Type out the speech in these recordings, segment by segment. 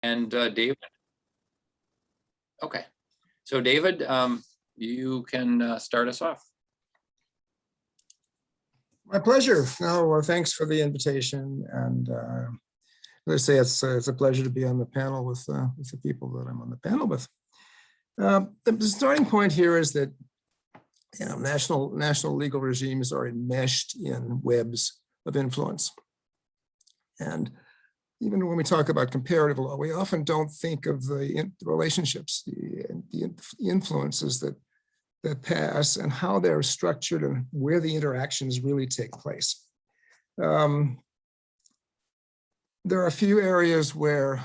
And David. Okay, so David, you can start us off. My pleasure. Well, thanks for the invitation. And let's say it's a pleasure to be on the panel with the people that I'm on the panel with. The starting point here is that national legal regimes are enmeshed in webs of influence. And even when we talk about comparative law, we often don't think of the relationships, the influences that pass and how they're structured and where the interactions really take place. There are a few areas where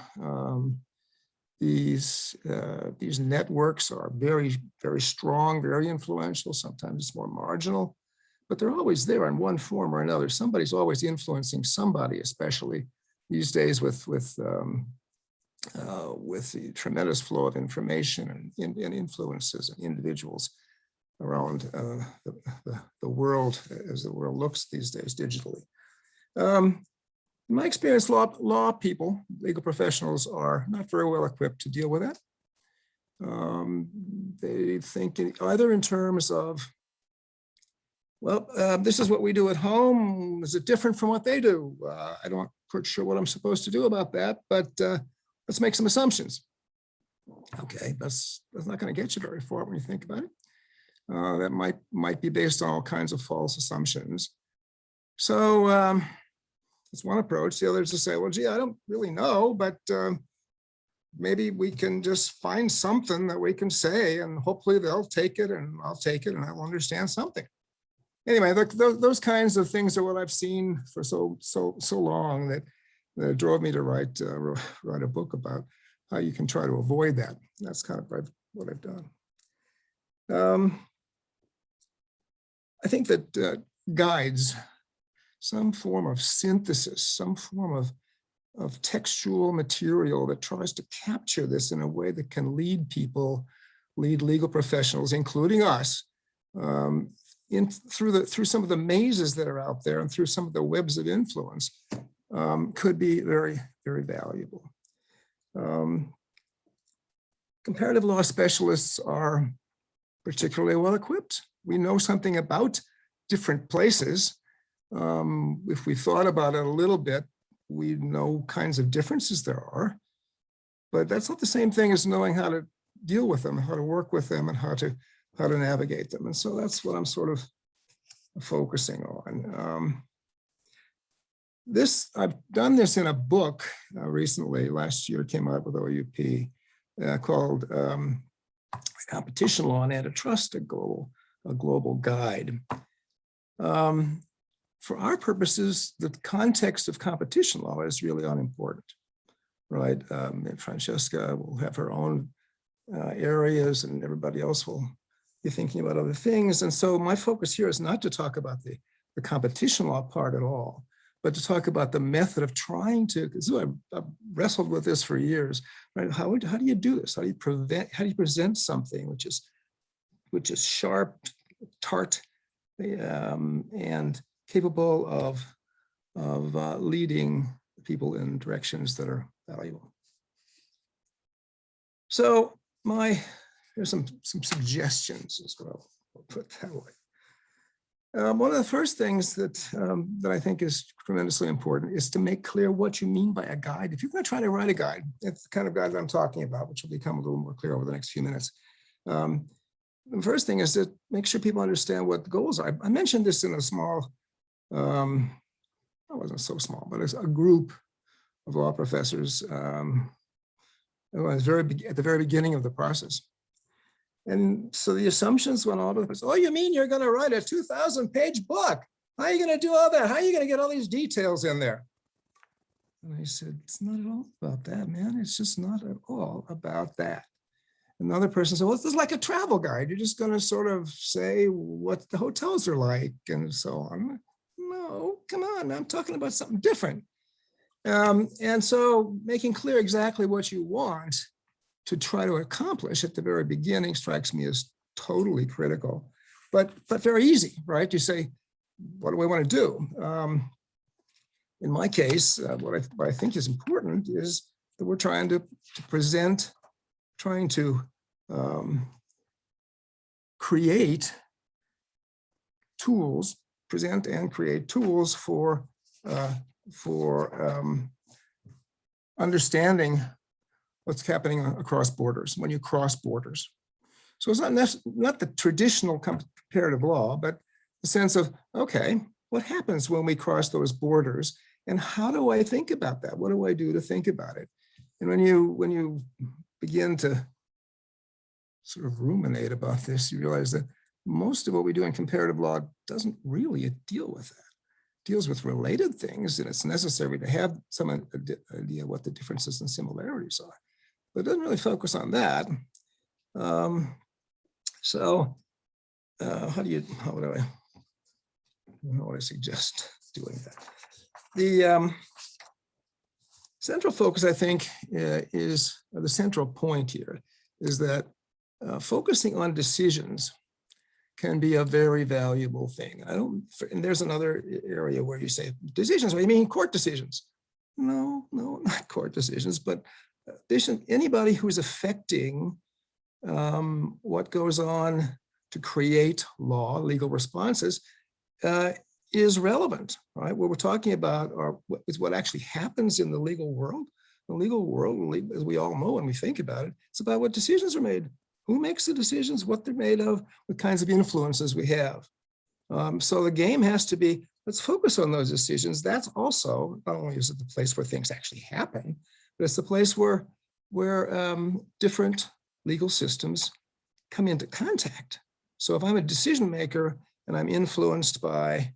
these networks are very, very strong, very influential. Sometimes it's more marginal, but they're always there in one form or another. Somebody's always influencing somebody, especially these days with the tremendous flow of information and influences and individuals around the world as the world looks these days digitally. In my experience, law people, legal professionals are not very well equipped to deal with that. They think either in terms of, well, this is what we do at home. Is it different from what they do? I don't quite sure what I'm supposed to do about that, but let's make some assumptions. Okay, that's not going to get you very far when you think about it. That might be based on all kinds of false assumptions. So that's one approach. The other is to say, well, gee, I don't really know, but maybe we can just find something that we can say, and hopefully they'll take it, and I'll take it, and I'll understand something. Anyway, those kinds of things are what I've seen for so long that drove me to write a book about how you can try to avoid that. That's kind of what I've done. I think that guides, some form of synthesis, some form of textual material that tries to capture this in a way that can lead legal professionals, including us, through some of the mazes that are out there and through some of the webs of influence, could be very, very valuable. Comparative law specialists are particularly well equipped. We know something about different places. If we thought about it a little bit, we know kinds of differences there are, but that's not the same thing as knowing how to deal with them, how to work with them, and how to navigate them. And so that's what I'm sort of focusing on. I've done this in a book recently. Last year, came out with OUP called Competition Law and Antitrust, a global guide. For our purposes, the context of competition law is really unimportant, right? And Francesca will have her own areas, and everybody else will be thinking about other things. And so my focus here is not to talk about the competition law part at all, but to talk about the method of trying to, because I've wrestled with this for years, right? How do you do this? How do you present something which is sharp, tart, and capable of leading people in directions that are valuable? So here's some suggestions as well. I'll put it that way. One of the first things that I think is tremendously important is to make clear what you mean by a guide. If you're going to try to write a guide, it's the kind of guide that I'm talking about, which will become a little more clear over the next few minutes. The first thing is to make sure people understand what the goals are. I mentioned this in a small, it wasn't so small, but it's a group of law professors at the very beginning of the process. And so the assumptions went all over the place. Oh, you mean you're going to write a 2,000-page book? How are you going to do all that? How are you going to get all these details in there? And I said, it's not at all about that, man. It's just not at all about that. Another person said, well, this is like a travel guide. You're just going to sort of say what the hotels are like and so on. No, come on. I'm talking about something different. And so making clear exactly what you want to try to accomplish at the very beginning strikes me as totally critical, but very easy, right? You say, what do we want to do? In my case, what I think is important is that we're trying to present, trying to create tools, present and create tools for understanding what's happening across borders when you cross borders. So it's not the traditional comparative law, but the sense of, okay, what happens when we cross those borders, and how do I think about that? What do I do to think about it? And when you begin to sort of ruminate about this, you realize that most of what we do in comparative law doesn't really deal with that. It deals with related things, and it's necessary to have some idea what the differences and similarities are, but it doesn't really focus on that. How would I suggest doing that? The central focus, I think, is the central point here is that focusing on decisions can be a very valuable thing. And there's another area where you say decisions, what do you mean court decisions? No, not court decisions, but anybody who's affecting what goes on to create law, legal responses, is relevant, right? What we're talking about is what actually happens in the legal world. The legal world, as we all know when we think about it, it's about what decisions are made. Who makes the decisions, what they're made of, what kinds of influences we have. So the game has to be, let's focus on those decisions. That's also, not only is it the place where things actually happen, but it's the place where different legal systems come into contact. So if I'm a decision maker and I'm influenced by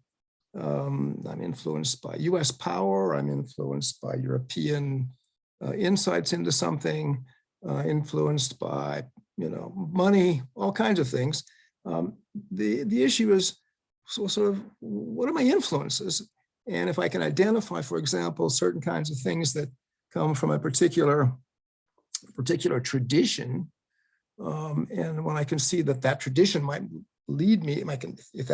US power, I'm influenced by European insights into something, influenced by money, all kinds of things. The issue is sort of what are my influences? And if I can identify, for example, certain kinds of things that come from a particular tradition, and when I can see that tradition might lead me, if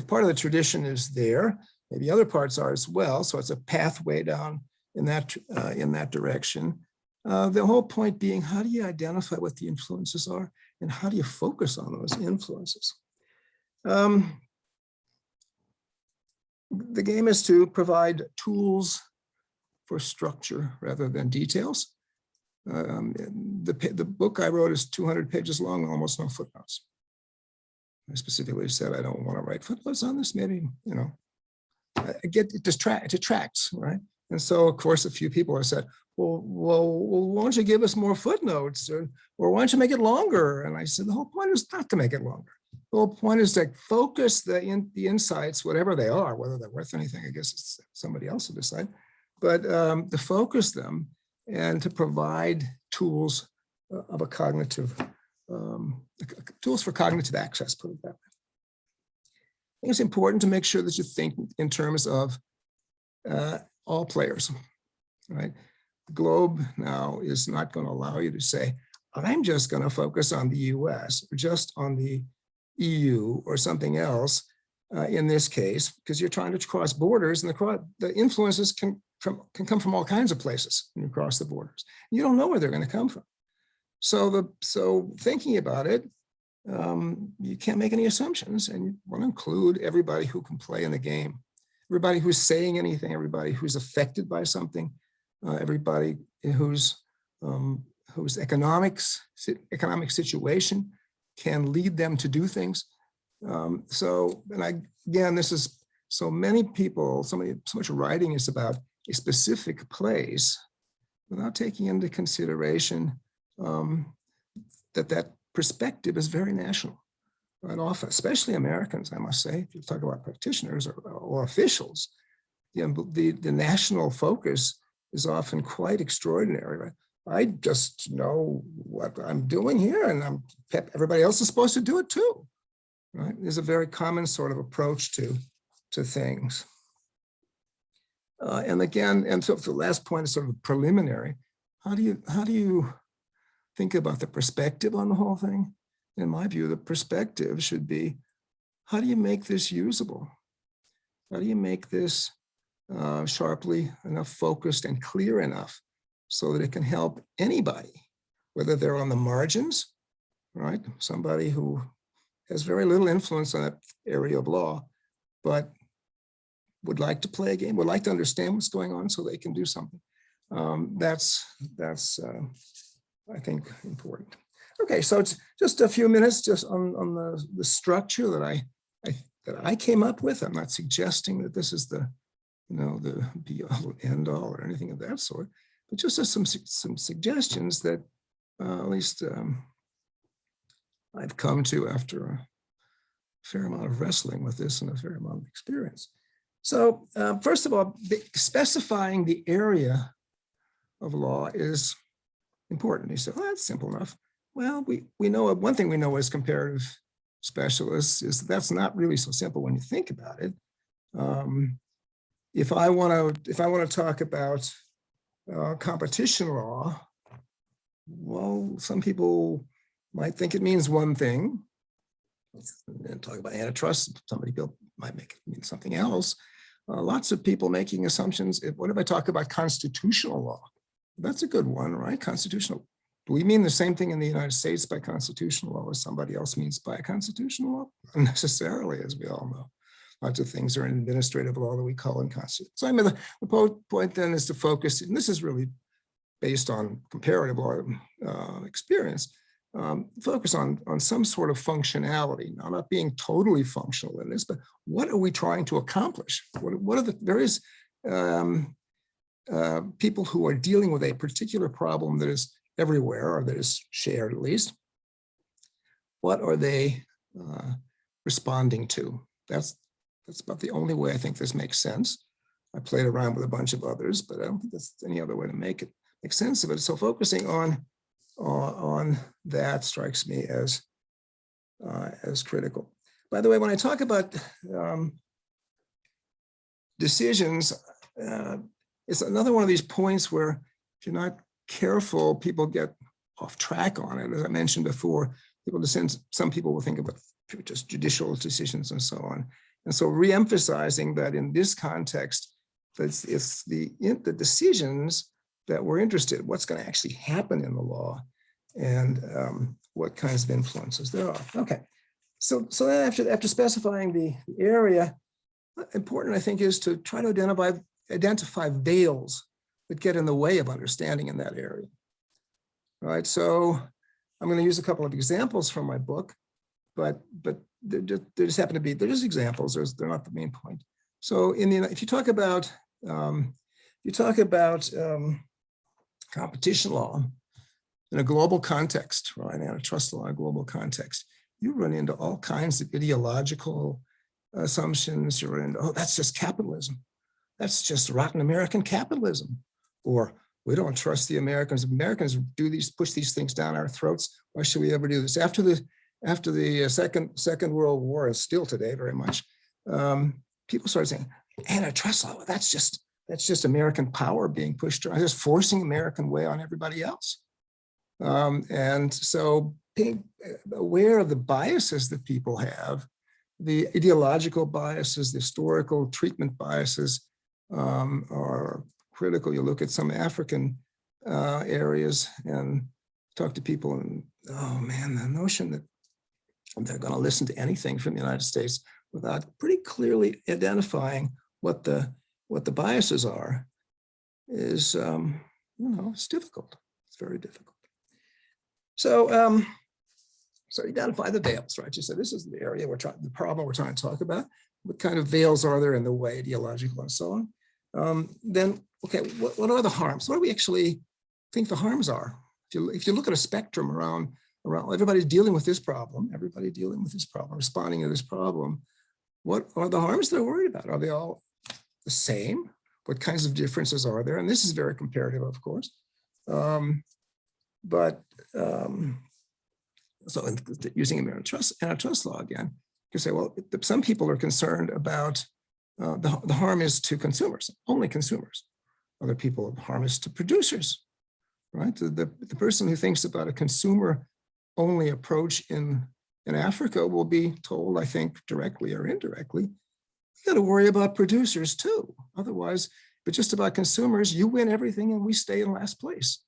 part of the tradition is there, maybe other parts are as well. So it's a pathway down in that direction. The whole point being, how do you identify what the influences are, and how do you focus on those influences? The game is to provide tools for structure rather than details. The book I wrote is 200 pages long, almost no footnotes. I specifically said I don't want to write footnotes on this. Maybe, I get it detracts, right? And so, of course, a few people have said, well, why don't you give us more footnotes, or why don't you make it longer? And I said, the whole point is not to make it longer. The whole point is to focus the insights, whatever they are, whether they're worth anything, I guess it's somebody else to decide, but to focus them and to provide tools of a cognitive, tools for cognitive access, put it that way. I think it's important to make sure that you think in terms of all players, right? The globe now is not going to allow you to say, I'm just going to focus on the US or just on the EU or something else in this case, because you're trying to cross borders, and the influences can come from all kinds of places when you cross the borders. You don't know where they're going to come from. So thinking about it, you can't make any assumptions, and you want to include everybody who can play in the game, everybody who's saying anything, everybody who's affected by something, everybody whose economic situation can lead them to do things. Again, this is so many people, so much writing is about a specific place without taking into consideration that perspective is very national. Right? Often, especially Americans, I must say, if you talk about practitioners or officials, the national focus is often quite extraordinary. Right? I just know what I'm doing here, and everybody else is supposed to do it too. Right? There's a very common sort of approach to things. And so the last point is sort of preliminary. How do you think about the perspective on the whole thing? In my view, the perspective should be, how do you make this usable? How do you make this sharply enough, focused and clear enough so that it can help anybody, whether they're on the margins, right? Somebody who has very little influence on that area of law, but would like to play a game, would like to understand what's going on so they can do something. That's I think, important. Okay, so it's just a few minutes just on the structure that I came up with. I'm not suggesting that this is the the be all end all or anything of that sort, but just as some suggestions that at least I've come to after a fair amount of wrestling with this and a fair amount of experience. So first of all, specifying the area of law is important. You say, well, that's simple enough. Well, we know one thing we know as comparative specialists is that's not really so simple when you think about it. If I want to talk about competition law, well, some people might think it means one thing. And talk about antitrust, somebody might make it mean something else. Lots of people making assumptions. What if I talk about constitutional law? That's a good one, right? Constitutional. Do we mean the same thing in the United States by constitutional law as somebody else means by constitutional law? Not necessarily, as we all know. Lots of things are in administrative law that we call unconstitutional. So I mean, the point then is to focus, and this is really based on comparative law experience, focus on some sort of functionality. Now, not being totally functional in this, but what are we trying to accomplish? What are the various people who are dealing with a particular problem that is everywhere, or that is shared at least? What are they responding to? That's about the only way I think this makes sense. I played around with a bunch of others, but I don't think that's any other way to make sense of it. So focusing on that strikes me as critical. By the way, when I talk about decisions, it's another one of these points where if you're not careful, people get off track on it. As I mentioned before, some people will think about just judicial decisions and so on. And so re-emphasizing that in this context, it's the decisions that we're interested in, what's going to actually happen in the law, and what kinds of influences there are. Okay, so then after specifying the area, important I think is to try to identify veils that get in the way of understanding in that area. All right, so I'm going to use a couple of examples from my book, but they just happen to be, they're just examples. They're not the main point. So if you talk about competition law in a global context, right? Antitrust law in a global context, you run into all kinds of ideological assumptions. You run into, oh, that's just capitalism. That's just rotten American capitalism. Or we don't trust the Americans. Americans push these things down our throats. Why should we ever do this? After the Second World War, and still today very much, people started saying, antitrust law, that's just American power being pushed around, just forcing American way on everybody else. And so being aware of the biases that people have, the ideological biases, the historical treatment biases are critical. You look at some African areas and talk to people, and oh man, the notion that they're going to listen to anything from the United States without pretty clearly identifying what the biases are is, it's difficult. It's very difficult. So, so identify the veils, right? You said this is the area the problem we're trying to talk about. What kind of veils are there in the way, ideological and so on? Then, okay, what are the harms? What do we actually think the harms are? If you look at a spectrum around everybody's dealing with this problem, responding to this problem, what are the harms they're worried about? Are they all the same? What kinds of differences are there? And this is very comparative, of course. So using antitrust law again, you can say, well, some people are concerned about the harm is to consumers, only consumers. Other people, harm is to producers, right? The person who thinks about a consumer-only approach in Africa will be told, I think, directly or indirectly, you got to worry about producers too. Otherwise, but just about consumers, you win everything and we stay in last place.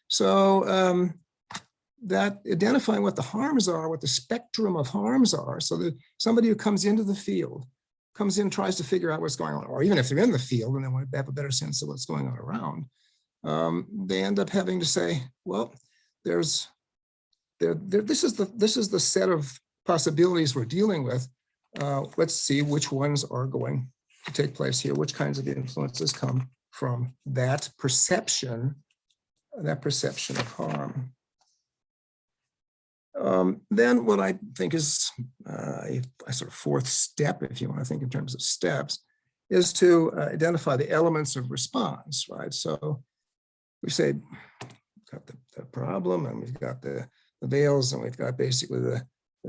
So that identifying what the harms are, what the spectrum of harms are, so that somebody who comes into the field, comes in, tries to figure out what's going on, or even if they're in the field and they want to have a better sense of what's going on around, they end up having to say, well, this is the set of possibilities we're dealing with. Let's see which ones are going to take place here, which kinds of influences come from that perception of harm. Then what I think is a sort of fourth step, if you want to think in terms of steps, is to identify the elements of response, right? So we say, we've got the problem, and we've got the veils, and we've got basically the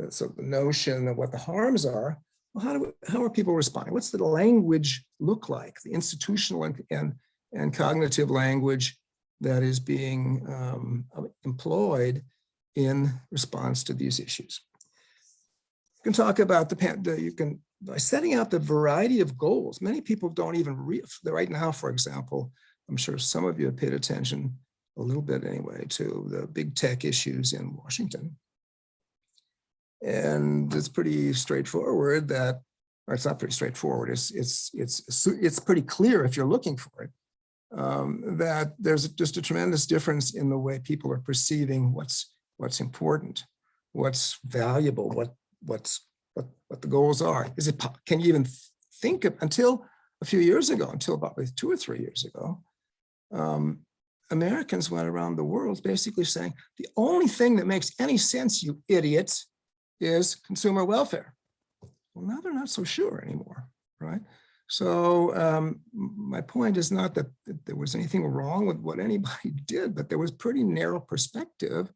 sort of the notion of what the harms are. Well, how are people responding? What's the language look like? The institutional and cognitive language that is being employed in response to these issues. You can talk about by setting out the variety of goals. Many people don't even right now, for example, I'm sure some of you have paid attention a little bit anyway to the big tech issues in Washington. And it's pretty straightforward that, or it's not pretty straightforward, it's pretty clear if you're looking for it, that there's just a tremendous difference in the way people are perceiving what's important, what's valuable, what the goals are. Can you even think of, until a few years ago, until about 2 or 3 years ago, Americans went around the world basically saying, the only thing that makes any sense, you idiots, is consumer welfare. Well, now they're not so sure anymore, right? So my point is not that there was anything wrong with what anybody did, but there was pretty narrow perspective.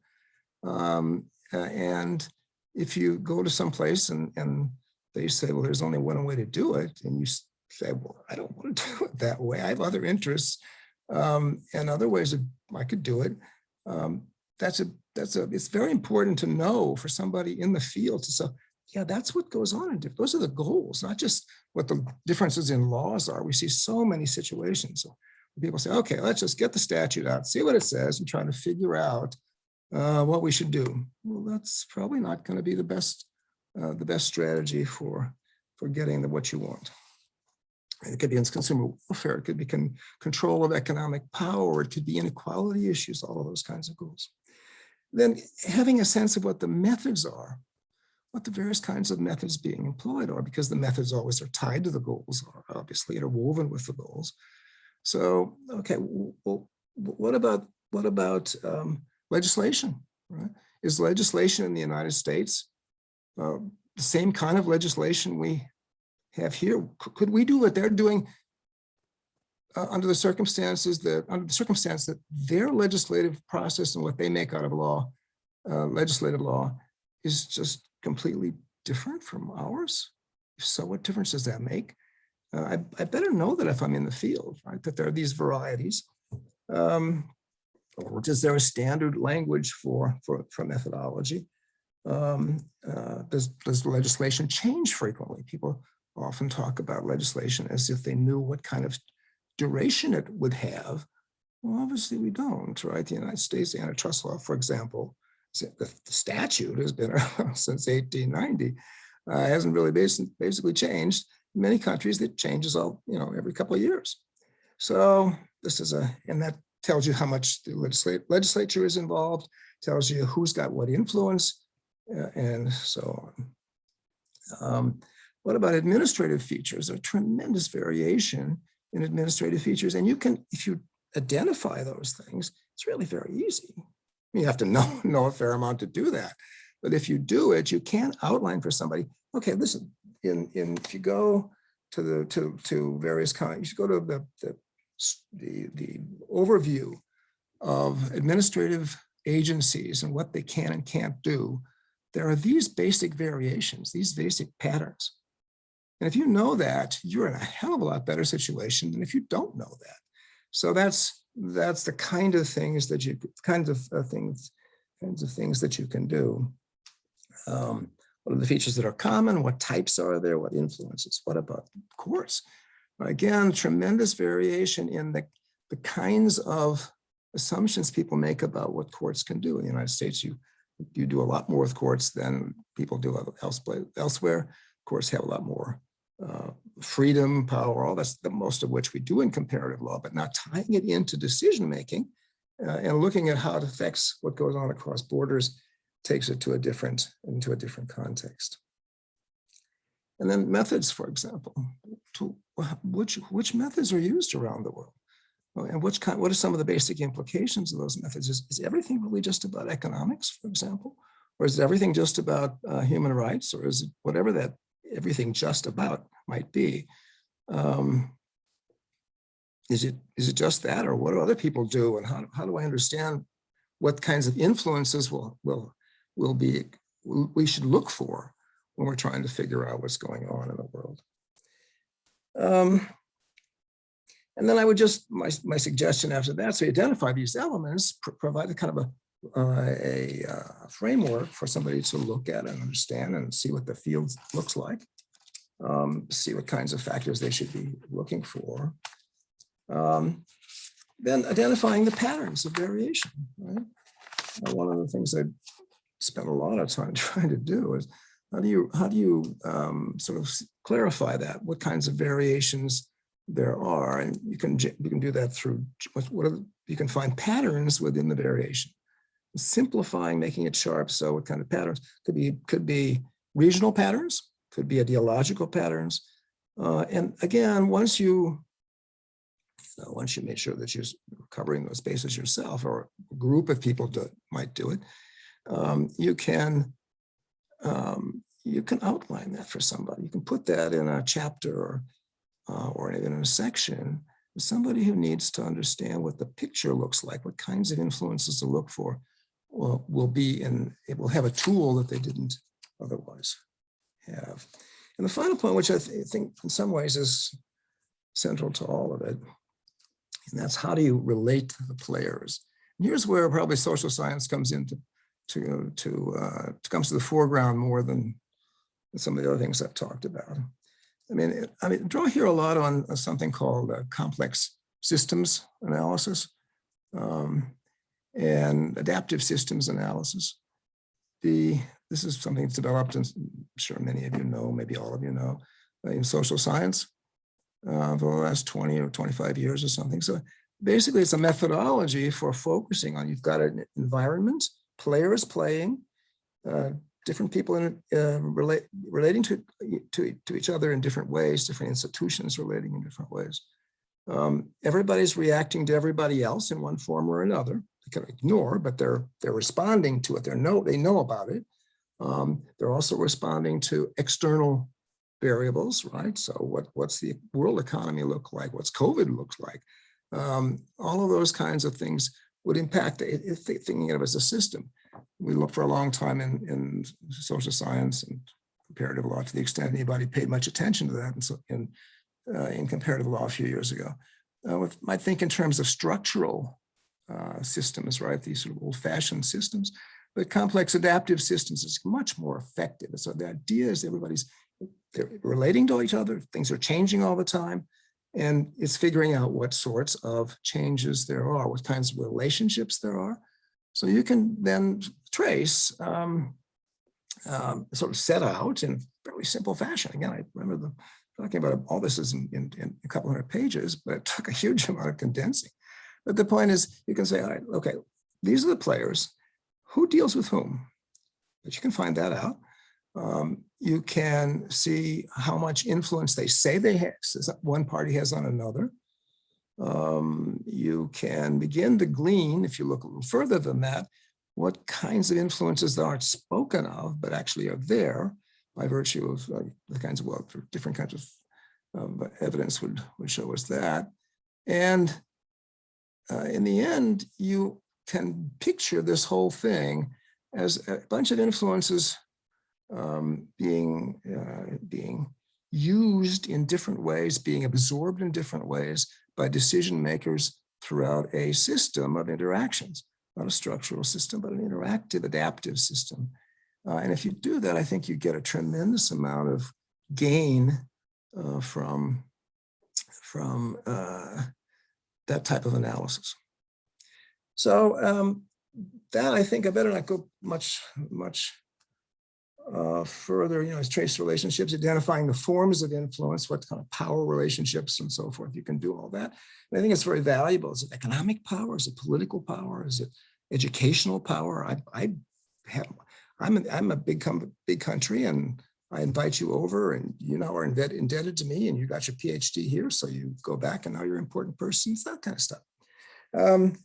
And if you go to some place and they say, well, there's only one way to do it, and you say, well, I don't want to do it that way. I have other interests and other ways that I could do it. It's very important to know for somebody in the field to say, yeah, that's what goes on. Those are the goals, not just what the differences in laws are. We see so many situations where people say, okay, let's just get the statute out, see what it says, and try to figure out what we should do. Well, that's probably not going to be the best strategy for getting what you want. And it could be in consumer welfare, it could be control of economic power, it could be inequality issues, all of those kinds of goals. Then having a sense of what the methods are, what the various kinds of methods being employed are, because the methods always are tied to the goals, are obviously interwoven with the goals. So, okay, well, what about legislation, right? Is legislation in the United States the same kind of legislation we have here? Could we do what they're doing under the circumstance that their legislative process and what they make out of law, legislative law, is just completely different from ours? If so, what difference does that make? I better know that if I'm in the field, right, that there are these varieties. Or is there a standard language for methodology? Does legislation change frequently? People often talk about legislation as if they knew what kind of duration it would have. Well, obviously we don't, right? The United States antitrust law, for example, the statute has been around since 1890. Hasn't really basically changed. In many countries, it changes every couple of years. So this is and that tells you how much the legislature is involved, tells you who's got what influence, and so on. What about administrative features? There's a tremendous variation in administrative features, and you can, if you identify those things, it's really very easy. You have to know a fair amount to do that, but if you do it, you can outline for somebody. Okay, listen. If you go to various kinds, you go to the overview of administrative agencies and what they can and can't do, there are these basic variations, these basic patterns. And if you know that, you're in a hell of a lot better situation than if you don't know that. So that's the kind of things that you that you can do. What are the features that are common? What types are there? What influences? What about, of course, Again, tremendous variation in the kinds of assumptions people make about what courts can do. In the United States, you do a lot more with courts than people do elsewhere. Courts have a lot more freedom, power, all that's the most of which we do in comparative law, but not tying it into decision-making and looking at how it affects what goes on across borders takes it to into a different context. And then methods, for example, which methods are used around the world? And what are some of the basic implications of those methods? Is everything really just about economics, for example? Or is everything just about human rights? Or is it whatever that everything just about might be? Is it just that, or what do other people do? And how do I understand what kinds of influences we should look for when we're trying to figure out what's going on in the world? And then I would just, my suggestion after that, so identify these elements, provide a kind of a framework for somebody to look at and understand and see what the field looks like, see what kinds of factors they should be looking for. Then identifying the patterns of variation, right? One of the things I spent a lot of time trying to do is how do you sort of clarify that, what kinds of variations there are, and you can do that through you can find patterns within the variation, simplifying, making it sharp. So what kind of patterns could be regional patterns, could be ideological patterns, and again, once you make sure that you're covering those bases yourself, or a group of people might do it, you can outline that for somebody. You can put that in a chapter or even in a section. Somebody who needs to understand what the picture looks like, what kinds of influences to look for, will be in. It will have a tool that they didn't otherwise have. And the final point, which I think in some ways is central to all of it, and that's how do you relate to the players? And here's where probably social science comes into comes to the foreground more than some of the other things I've talked about. I mean, draw here a lot on something called complex systems analysis and adaptive systems analysis. This is something that's developed, and I'm sure many of you know, maybe all of you know, in social science for the last 20 or 25 years or something. So basically, it's a methodology for focusing on, you've got an environment, players playing, different people relating to each other in different ways, different institutions relating in different ways. Everybody's reacting to everybody else in one form or another. They can ignore, but they're responding to it. They know about it. They're also responding to external variables, right? So what's the world economy look like? What's COVID looks like? All of those kinds of things would impact thinking of it as a system. We looked for a long time in social science and comparative law, to the extent anybody paid much attention to that. And so in comparative law a few years ago, might think in terms of structural systems, right? These sort of old-fashioned systems, but complex adaptive systems is much more effective. And so the idea is they're relating to each other. Things are changing all the time. And it's figuring out what sorts of changes there are, what kinds of relationships there are. So you can then trace, sort of set out in fairly simple fashion. Again, I remember talking about all this is in a couple hundred pages, but it took a huge amount of condensing. But the point is, you can say, all right, okay, these are the players. Who deals with whom? But you can find that out. You can see how much influence they say they have, one party has on another. You can begin to glean, if you look a little further than that, what kinds of influences that aren't spoken of, but actually are there by virtue of the kinds of, different kinds of evidence would show us that. And in the end, you can picture this whole thing as a bunch of influences being used in different ways, being absorbed in different ways by decision makers throughout a system of interactions, not a structural system, but an interactive, adaptive system. And if you do that, I think you get a tremendous amount of gain from that type of analysis. So that I think I better not go much further. It's trace relationships, identifying the forms of influence, what kind of power relationships and so forth. You can do all that. And I think it's very valuable. Is it economic power? Is it political power? Is it educational power? I'm a big country, and I invite you over, and you now are indebted to me, and you got your PhD here, so you go back and now you're an important person. It's that kind of stuff. And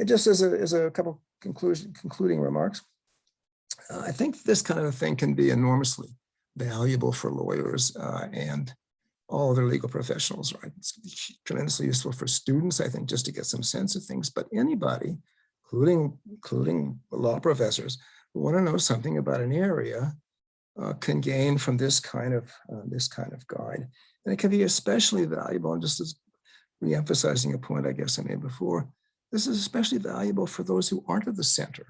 just as a couple concluding remarks, I think this kind of a thing can be enormously valuable for lawyers and all other legal professionals, right? It's tremendously useful for students, I think, just to get some sense of things, but anybody, including law professors, who want to know something about an area can gain from this kind of guide. And it can be especially valuable, and just as re-emphasizing a point I guess I made before, this is especially valuable for those who aren't at the center,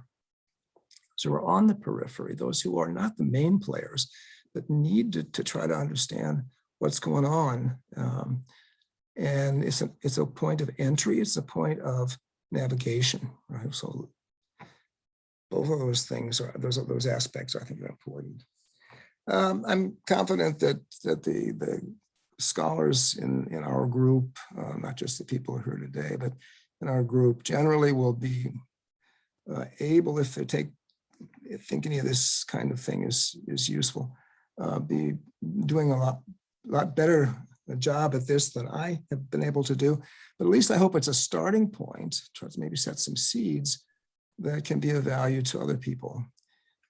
those who are on the periphery, those who are not the main players, but need to try to understand what's going on. And it's a point of entry, it's a point of navigation, right? So both of those things are, those aspects I think are important. I'm confident that the scholars in our group, not just the people who are here today, but in our group generally will be able, if they think any of this kind of thing is useful, be doing a lot better a job at this than I have been able to do. But at least I hope it's a starting point, try to maybe set some seeds that can be of value to other people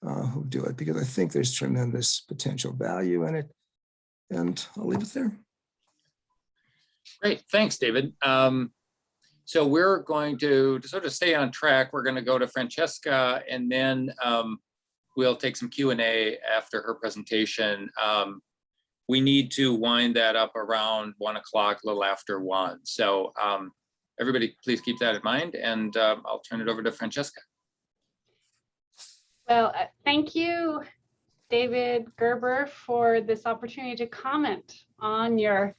who do it, because I think there's tremendous potential value in it. And I'll leave it there. Great, thanks, David. So we're going to sort of stay on track. We're going to go to Francesca, and then we'll take some Q&A after her presentation. We need to wind that up around 1 o'clock, a little after 1. So everybody, please keep that in mind, and I'll turn it over to Francesca. Well, thank you, David Gerber, for this opportunity to comment on your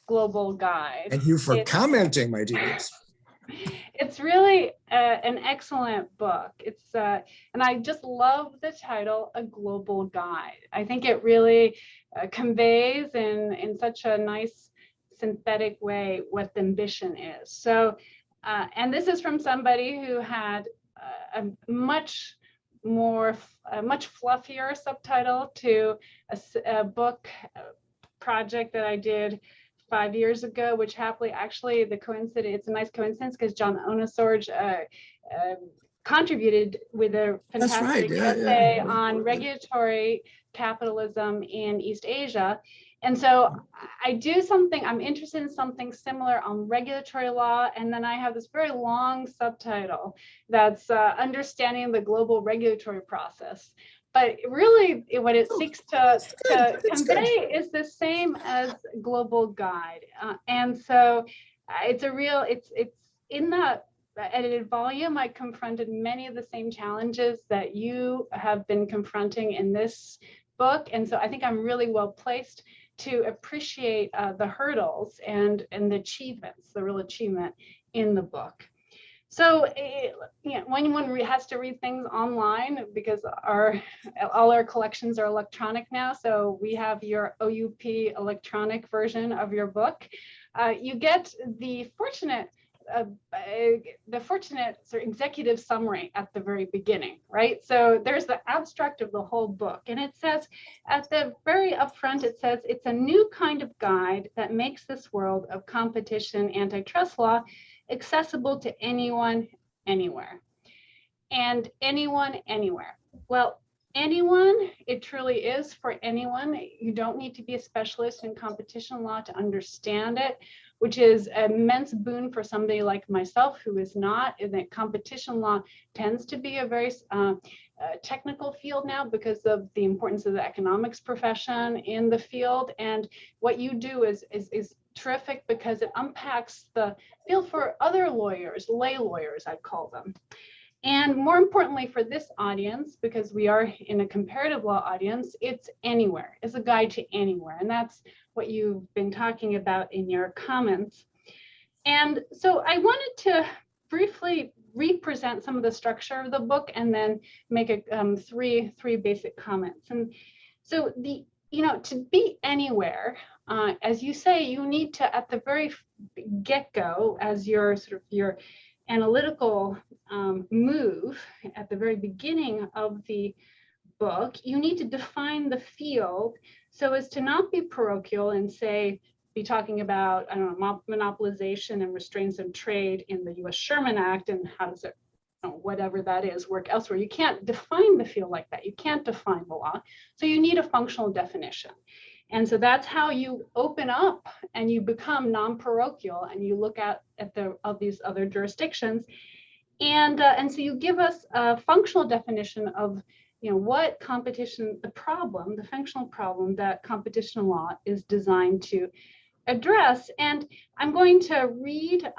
global guide. And you for commenting, my dears. It's really an excellent book. And I just love the title, A Global Guide. I think it really conveys in such a nice synthetic way what the ambition is. So, and this is from somebody who had a much fluffier subtitle to a book project that I did 5 years ago, which happily, actually, it's a nice coincidence because John Onosorge contributed with a fantastic essay on regulatory capitalism in East Asia. And so I'm interested in something similar on regulatory law. And then I have this very long subtitle that's understanding the global regulatory process. But really what it seeks to convey is the same as global guide. And so it's in that edited volume, I confronted many of the same challenges that you have been confronting in this book. And so I think I'm really well placed to appreciate the hurdles and the achievements, the real achievement in the book. So when one has to read things online, because all our collections are electronic now, so we have your OUP electronic version of your book. You get the fortunate sort of executive summary at the very beginning, right? So there's the abstract of the whole book, and it says at the very upfront, it says it's a new kind of guide that makes this world of competition antitrust law accessible to anyone, anywhere. And anyone, anywhere. Well, anyone, it truly is for anyone. You don't need to be a specialist in competition law to understand it, which is an immense boon for somebody like myself who is not. And that competition law tends to be a very technical field now because of the importance of the economics profession in the field. And what you do is terrific because it unpacks the field for other lawyers, lay lawyers, I'd call them. And more importantly for this audience, because we are in a comparative law audience, it's anywhere. It's a guide to anywhere. And that's what you've been talking about in your comments. And so I wanted to briefly represent some of the structure of the book and then make three basic comments. And so to be anywhere, as you say, you need to, at the very get-go, as your your analytical move at the very beginning of the book, you need to define the field so as to not be parochial and be talking about, I don't know, monopolization and restraints of trade in the U.S. Sherman Act and how does it, whatever that is, work elsewhere. You can't define the field like that. You can't define the law. So you need a functional definition. And so that's how you open up and you become non-parochial and you look at these other jurisdictions. And so you give us a functional definition of what competition, the functional problem that competition law is designed to address. And I'm going to read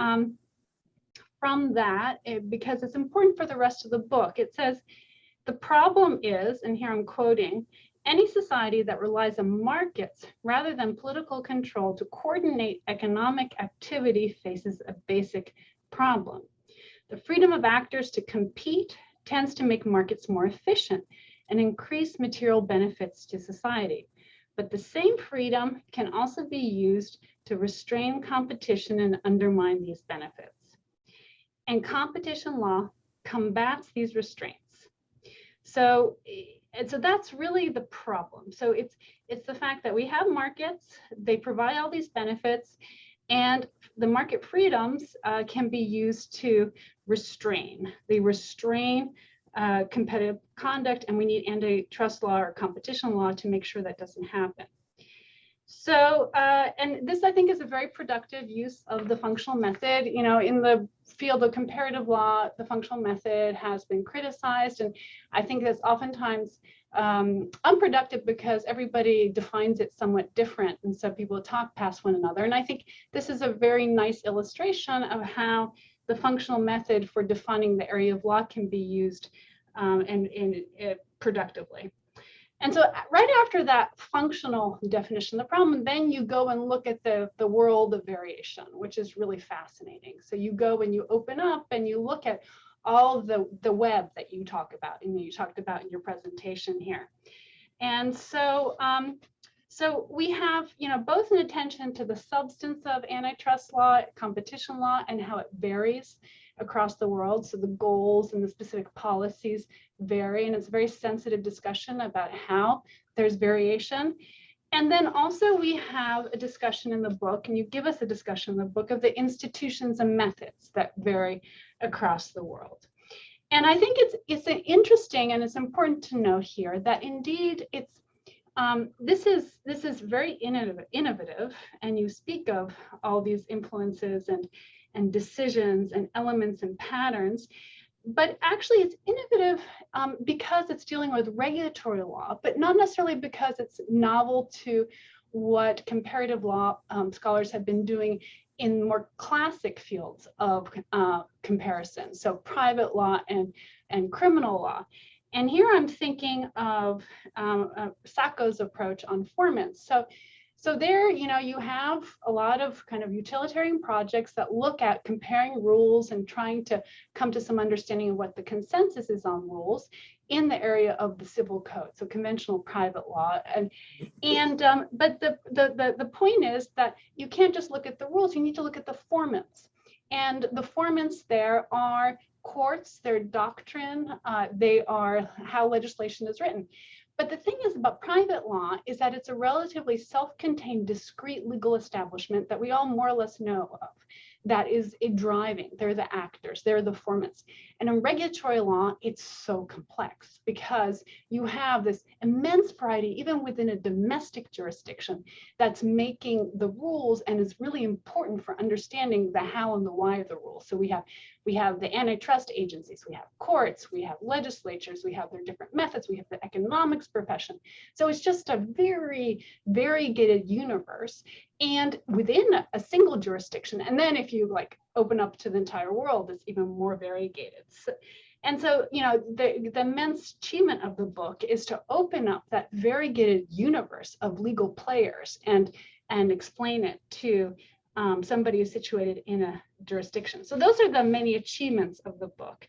from that because it's important for the rest of the book. It says, the problem is, and here I'm quoting, any society that relies on markets rather than political control to coordinate economic activity faces a basic problem. The freedom of actors to compete tends to make markets more efficient and increase material benefits to society. But the same freedom can also be used to restrain competition and undermine these benefits. And competition law combats these restraints. So that's really the problem. So it's the fact that we have markets, they provide all these benefits, and the market freedoms can be used to restrain. They restrain competitive conduct, and we need antitrust law or competition law to make sure that doesn't happen. So, and this I think is a very productive use of the functional method. In the field of comparative law, the functional method has been criticized, and I think that's oftentimes unproductive because everybody defines it somewhat different, and so people talk past one another. And I think this is a very nice illustration of how the functional method for defining the area of law can be used productively. And so right after that functional definition, the problem, then you go and look at the world of variation, which is really fascinating. So you go and you open up and you look at all the web that you talk about and you talked about in your presentation here. And so so we have, both an attention to the substance of antitrust law, competition law, and how it varies across the world. So the goals and the specific policies vary, and it's a very sensitive discussion about how there's variation. And then also we have a discussion in the book, and you give us a discussion in the book of the institutions and methods that vary across the world. And I think it's interesting, and it's important to note here that indeed it's this is very innovative, and you speak of all these influences and decisions and elements and patterns, but actually it's innovative because it's dealing with regulatory law, but not necessarily because it's novel to what comparative law scholars have been doing in more classic fields of comparison, so private law and criminal law. And here I'm thinking of Sacco's approach on formants. So there, you have a lot of kind of utilitarian projects that look at comparing rules and trying to come to some understanding of what the consensus is on rules in the area of the civil code, so conventional private law. But the point is that you can't just look at the rules, you need to look at the formants. And the formants there are courts, their doctrine, they are how legislation is written. But the thing is about private law is that it's a relatively self-contained, discrete legal establishment that we all more or less know of. That is driving, they're the actors, they're the formants. And in regulatory law, it's so complex because you have this immense variety, even within a domestic jurisdiction, that's making the rules and is really important for understanding the how and the why of the rules. So we have the antitrust agencies, we have courts, we have legislatures, we have their different methods, we have the economics profession. So it's just a very variegated universe, and within a single jurisdiction. And then if you open up to the entire world, it's even more variegated. And so, the immense achievement of the book is to open up that variegated universe of legal players and and explain it to somebody who's situated in a jurisdiction. So those are the many achievements of the book.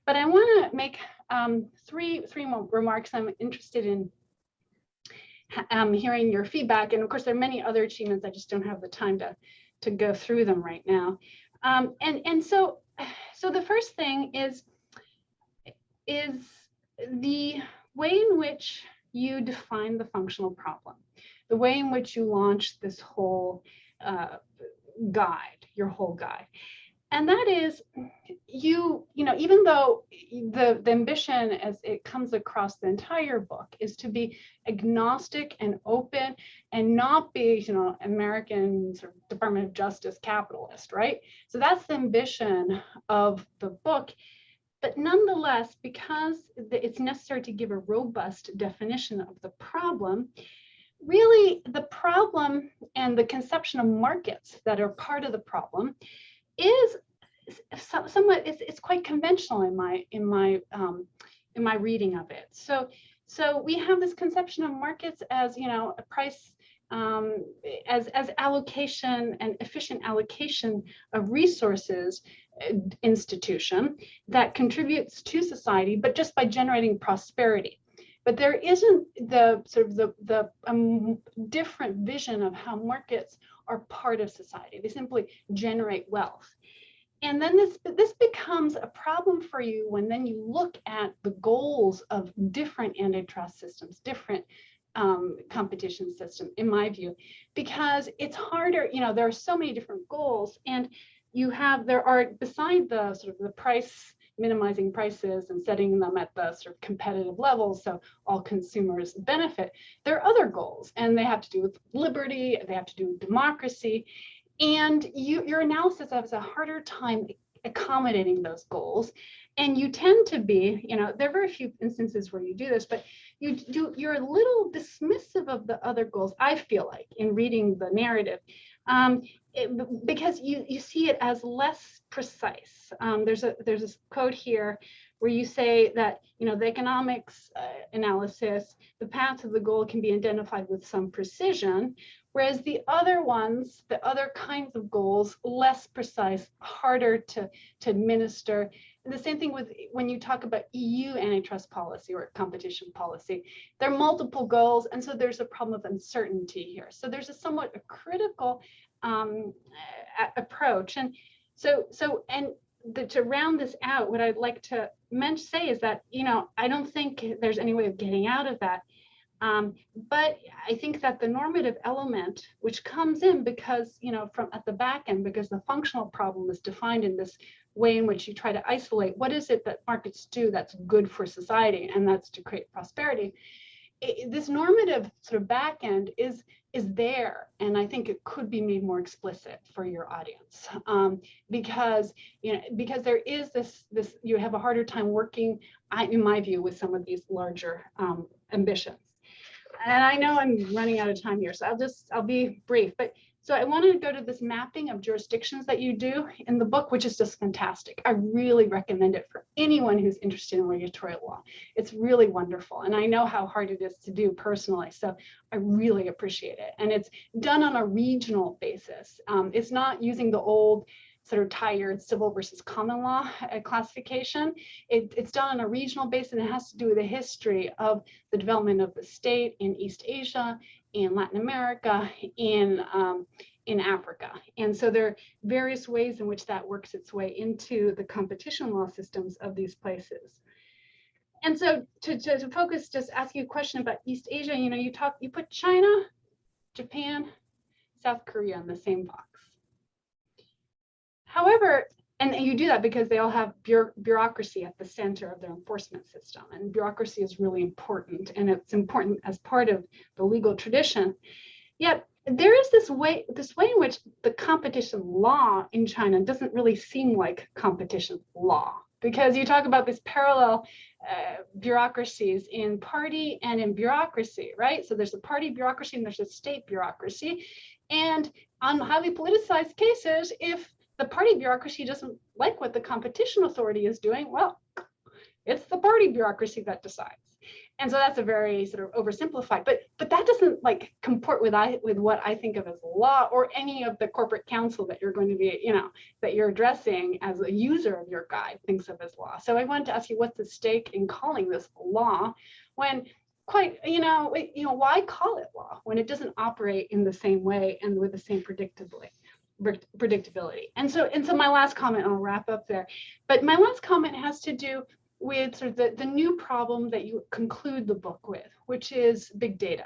But I want to make three more remarks. I'm interested in hearing your feedback. And of course, there are many other achievements. I just don't have the time to go through them right now. So the first thing is the way in which you define the functional problem, the way in which you launch this whole guide, your whole guide. And that is, you know, even though the ambition as it comes across the entire book is to be agnostic and open and not be, you know, American sort of Department of Justice capitalist, right? So that's the ambition of the book. But nonetheless, because it's necessary to give a robust definition of the problem, really the problem and the conception of markets that are part of the problem is somewhat, it's quite conventional in my reading of it. So we have this conception of markets as, you know, a price, as allocation and efficient allocation of resources institution that contributes to society, but just by generating prosperity. But there isn't the sort of the different vision of how markets are part of society. They simply generate wealth. And then this becomes a problem for you when then you look at the goals of different antitrust systems, different competition systems, in my view, because it's harder, you know, there are so many different goals, and there are, beside the sort of the price, minimizing prices and setting them at the sort of competitive levels so all consumers benefit, there are other goals, and they have to do with liberty, they have to do with democracy. And your analysis has a harder time accommodating those goals. And you tend to be, you know, there are very few instances where you do this, but you're a little dismissive of the other goals, I feel like, in reading the narrative, because you see it as less precise. There's a quote here where you say that, you know, the economics analysis, the path to the goal can be identified with some precision, whereas the other ones, the other kinds of goals, less precise, harder to administer. And the same thing with when you talk about EU antitrust policy or competition policy, there are multiple goals, and so there's a problem of uncertainty here. So there's a somewhat critical approach, and to round this out, what I'd like to say is that, you know, I don't think there's any way of getting out of that. But I think that the normative element, which comes in because, you know, from at the back end, because the functional problem is defined in this way in which you try to isolate what is it that markets do that's good for society, and that's to create prosperity. This normative sort of back end is there, and I think it could be made more explicit for your audience, because, you know, because there is this you have a harder time working, in my view, with some of these larger ambitions. And I know I'm running out of time here, so I'll be brief. But so I wanted to go to this mapping of jurisdictions that you do in the book, which is just fantastic. I really recommend it for anyone who's interested in regulatory law. It's really wonderful. And I know how hard it is to do personally, so I really appreciate it. And it's done on a regional basis. It's not using the old sort of tired civil versus common law classification. It's done on a regional basis, and it has to do with the history of the development of the state in East Asia, in Latin America, in Africa. And so there are various ways in which that works its way into the competition law systems of these places. And so to focus, just ask you a question about East Asia, you know, you put China, Japan, South Korea in the same box. However, and you do that because they all have bureaucracy at the center of their enforcement system, and bureaucracy is really important, and it's important as part of the legal tradition. Yet there is this way in which the competition law in China doesn't really seem like competition law, because you talk about these parallel bureaucracies in party and in bureaucracy, right? So there's a party bureaucracy and there's a state bureaucracy, and on highly politicized cases, if the party bureaucracy doesn't like what the competition authority is doing, well, it's the party bureaucracy that decides. And so that's a very sort of oversimplified, but that doesn't like comport with what I think of as law or any of the corporate counsel that you're going to be, that you're addressing as a user of your guide thinks of as law. So I wanted to ask you, what's the stake in calling this law when why call it law when it doesn't operate in the same way and with the same predictability? And so my last comment, I'll wrap up there, but my last comment has to do with sort of the new problem that you conclude the book with, which is big data.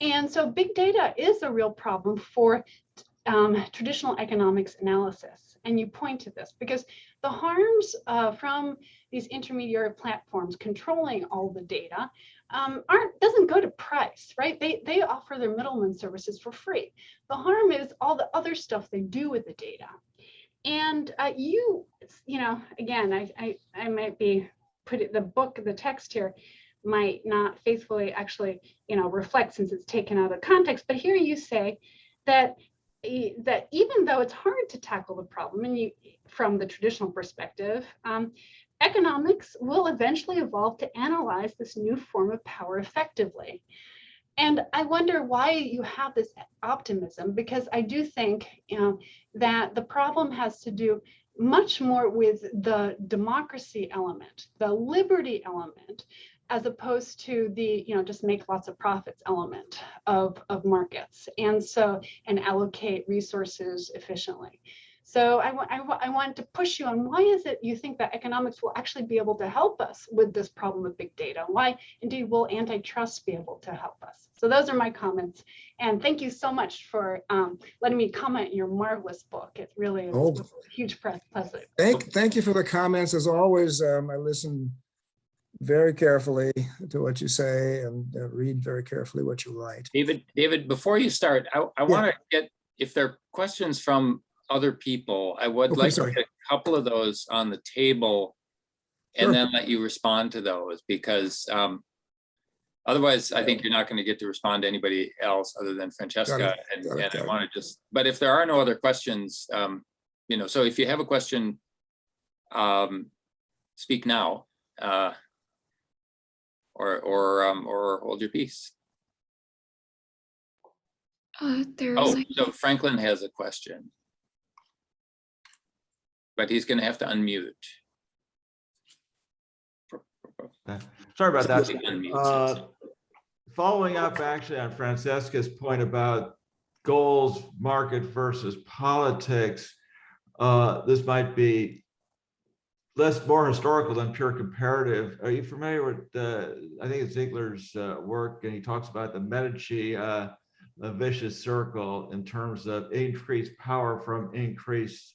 And so big data is a real problem for traditional economics analysis. And you point to this because the harms from these intermediary platforms controlling all the data doesn't go to price, right? They offer their middleman services for free. The harm is all the other stuff they do with the data. And again, I might be the text here might not faithfully actually, reflect since it's taken out of context. But here you say that even though it's hard to tackle the problem, and from the traditional perspective, economics will eventually evolve to analyze this new form of power effectively. And I wonder why you have this optimism, because I do think that the problem has to do much more with the democracy element, the liberty element, as opposed to the just make lots of profits element of markets, and allocate resources efficiently. So I want to push you on why is it you think that economics will actually be able to help us with this problem of big data? Why indeed will antitrust be able to help us? So those are my comments. And thank you so much for letting me comment in your marvelous book. It really is a huge pleasure. Thank you for the comments. As always, I listen very carefully to what you say and read very carefully what you write. David, before you start, I want to get, if there are questions from other people, I would like to get a couple of those on the table and then let you respond to those, because otherwise I think you're not going to get to respond to anybody else other than Francesca. And I want to just, but if there are no other questions, so if you have a question, speak now, or hold your peace. So Franklin has a question, but he's going to have to unmute. Sorry about that. Following up actually on Francesca's point about goals, market versus politics, this might be more historical than pure comparative. Are you familiar with, I think it's Ziegler's work, and he talks about the Medici a vicious circle in terms of increased power from increased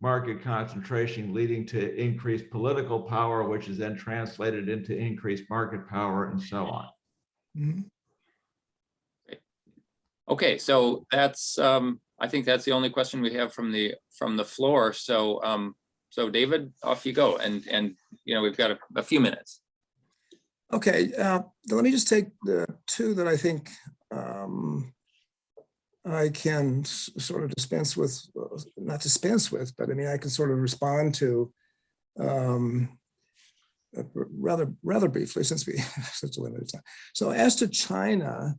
market concentration leading to increased political power, which is then translated into increased market power and so on. Mm-hmm. Okay, so that's I think that's the only question we have from the floor. So so David, off you go, and we've got a few minutes. Okay, let me just take the two that I think I can sort of dispense with, not dispense with, but I mean, I can sort of respond to rather briefly, since we have such a limited time. So as to China,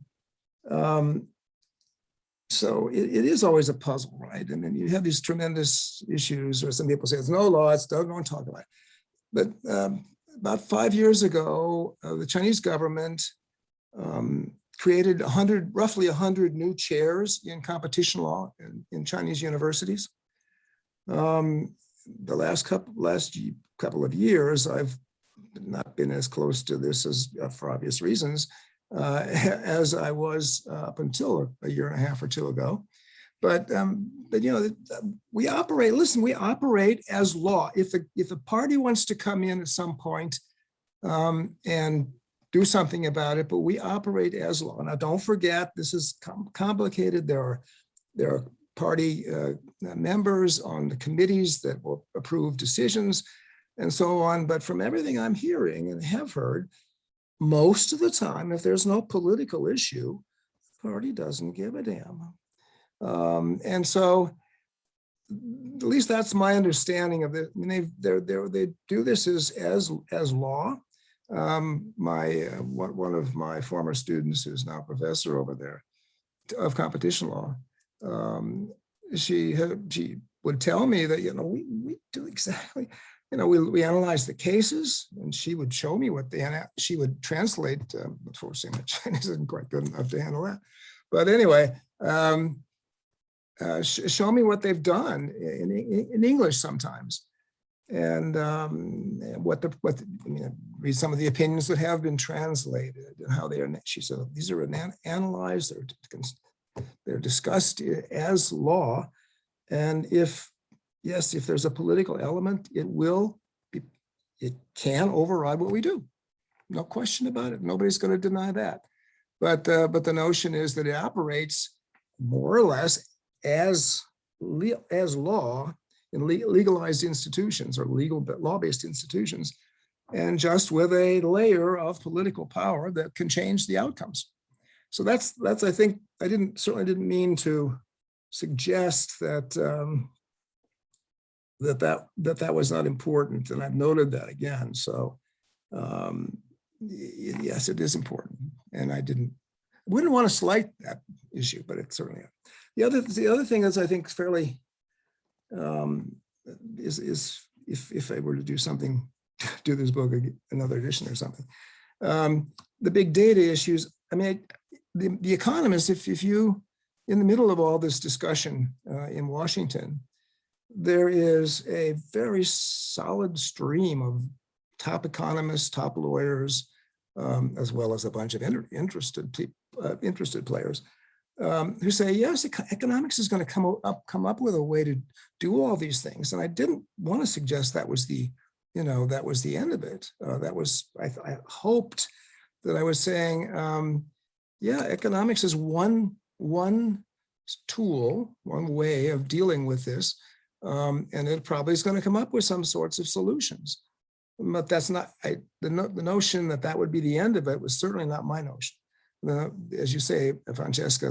so it is always a puzzle, right? And then you have these tremendous issues, or some people say it's no law, it's don't talk about it. But about 5 years ago, the Chinese government created roughly 100 new chairs in competition law in Chinese universities. The last couple of years, I've not been as close to this as, for obvious reasons, as I was up until a year and a half or two ago. But we operate as law. If a party wants to come in at some point and do something about it, but we operate as law. Now, don't forget, this is complicated. There are party members on the committees that will approve decisions and so on. But from everything I'm hearing and have heard, most of the time, if there's no political issue, the party doesn't give a damn. And so, at least that's my understanding of it. I mean, they do this as law. One of my former students, who's now a professor over there of competition law, she would tell me that, we do exactly, we analyze the cases, and she would show me what she would translate, unfortunately my Chinese isn't quite good enough to handle that. But anyway, show me what they've done in English sometimes. And read some of the opinions that have been translated and how they are, she said, these are analyzed, they're discussed as law. And if there's a political element, it can override what we do. No question about it. Nobody's going to deny that. But the notion is that it operates more or less as law in legalized institutions or law-based institutions, and just with a layer of political power that can change the outcomes. So that's I think I certainly didn't mean to suggest that that was not important, and I've noted that again. So yes, it is important, and I wouldn't want to slight that issue, but it certainly is. The other thing is, I think, fairly is if I were to do something, do this book another edition or something, the big data issues. I mean, the economists, if you, in the middle of all this discussion in Washington, there is a very solid stream of top economists, top lawyers, as well as a bunch of interested players who say, yes, economics is going to come up with a way to do all these things. And I didn't want to suggest that was the end of it. I hoped that I was saying, yeah, economics is one tool, one way of dealing with this, and it probably is going to come up with some sorts of solutions. But that's not the notion that would be the end of it was certainly not my notion. As you say, Francesca,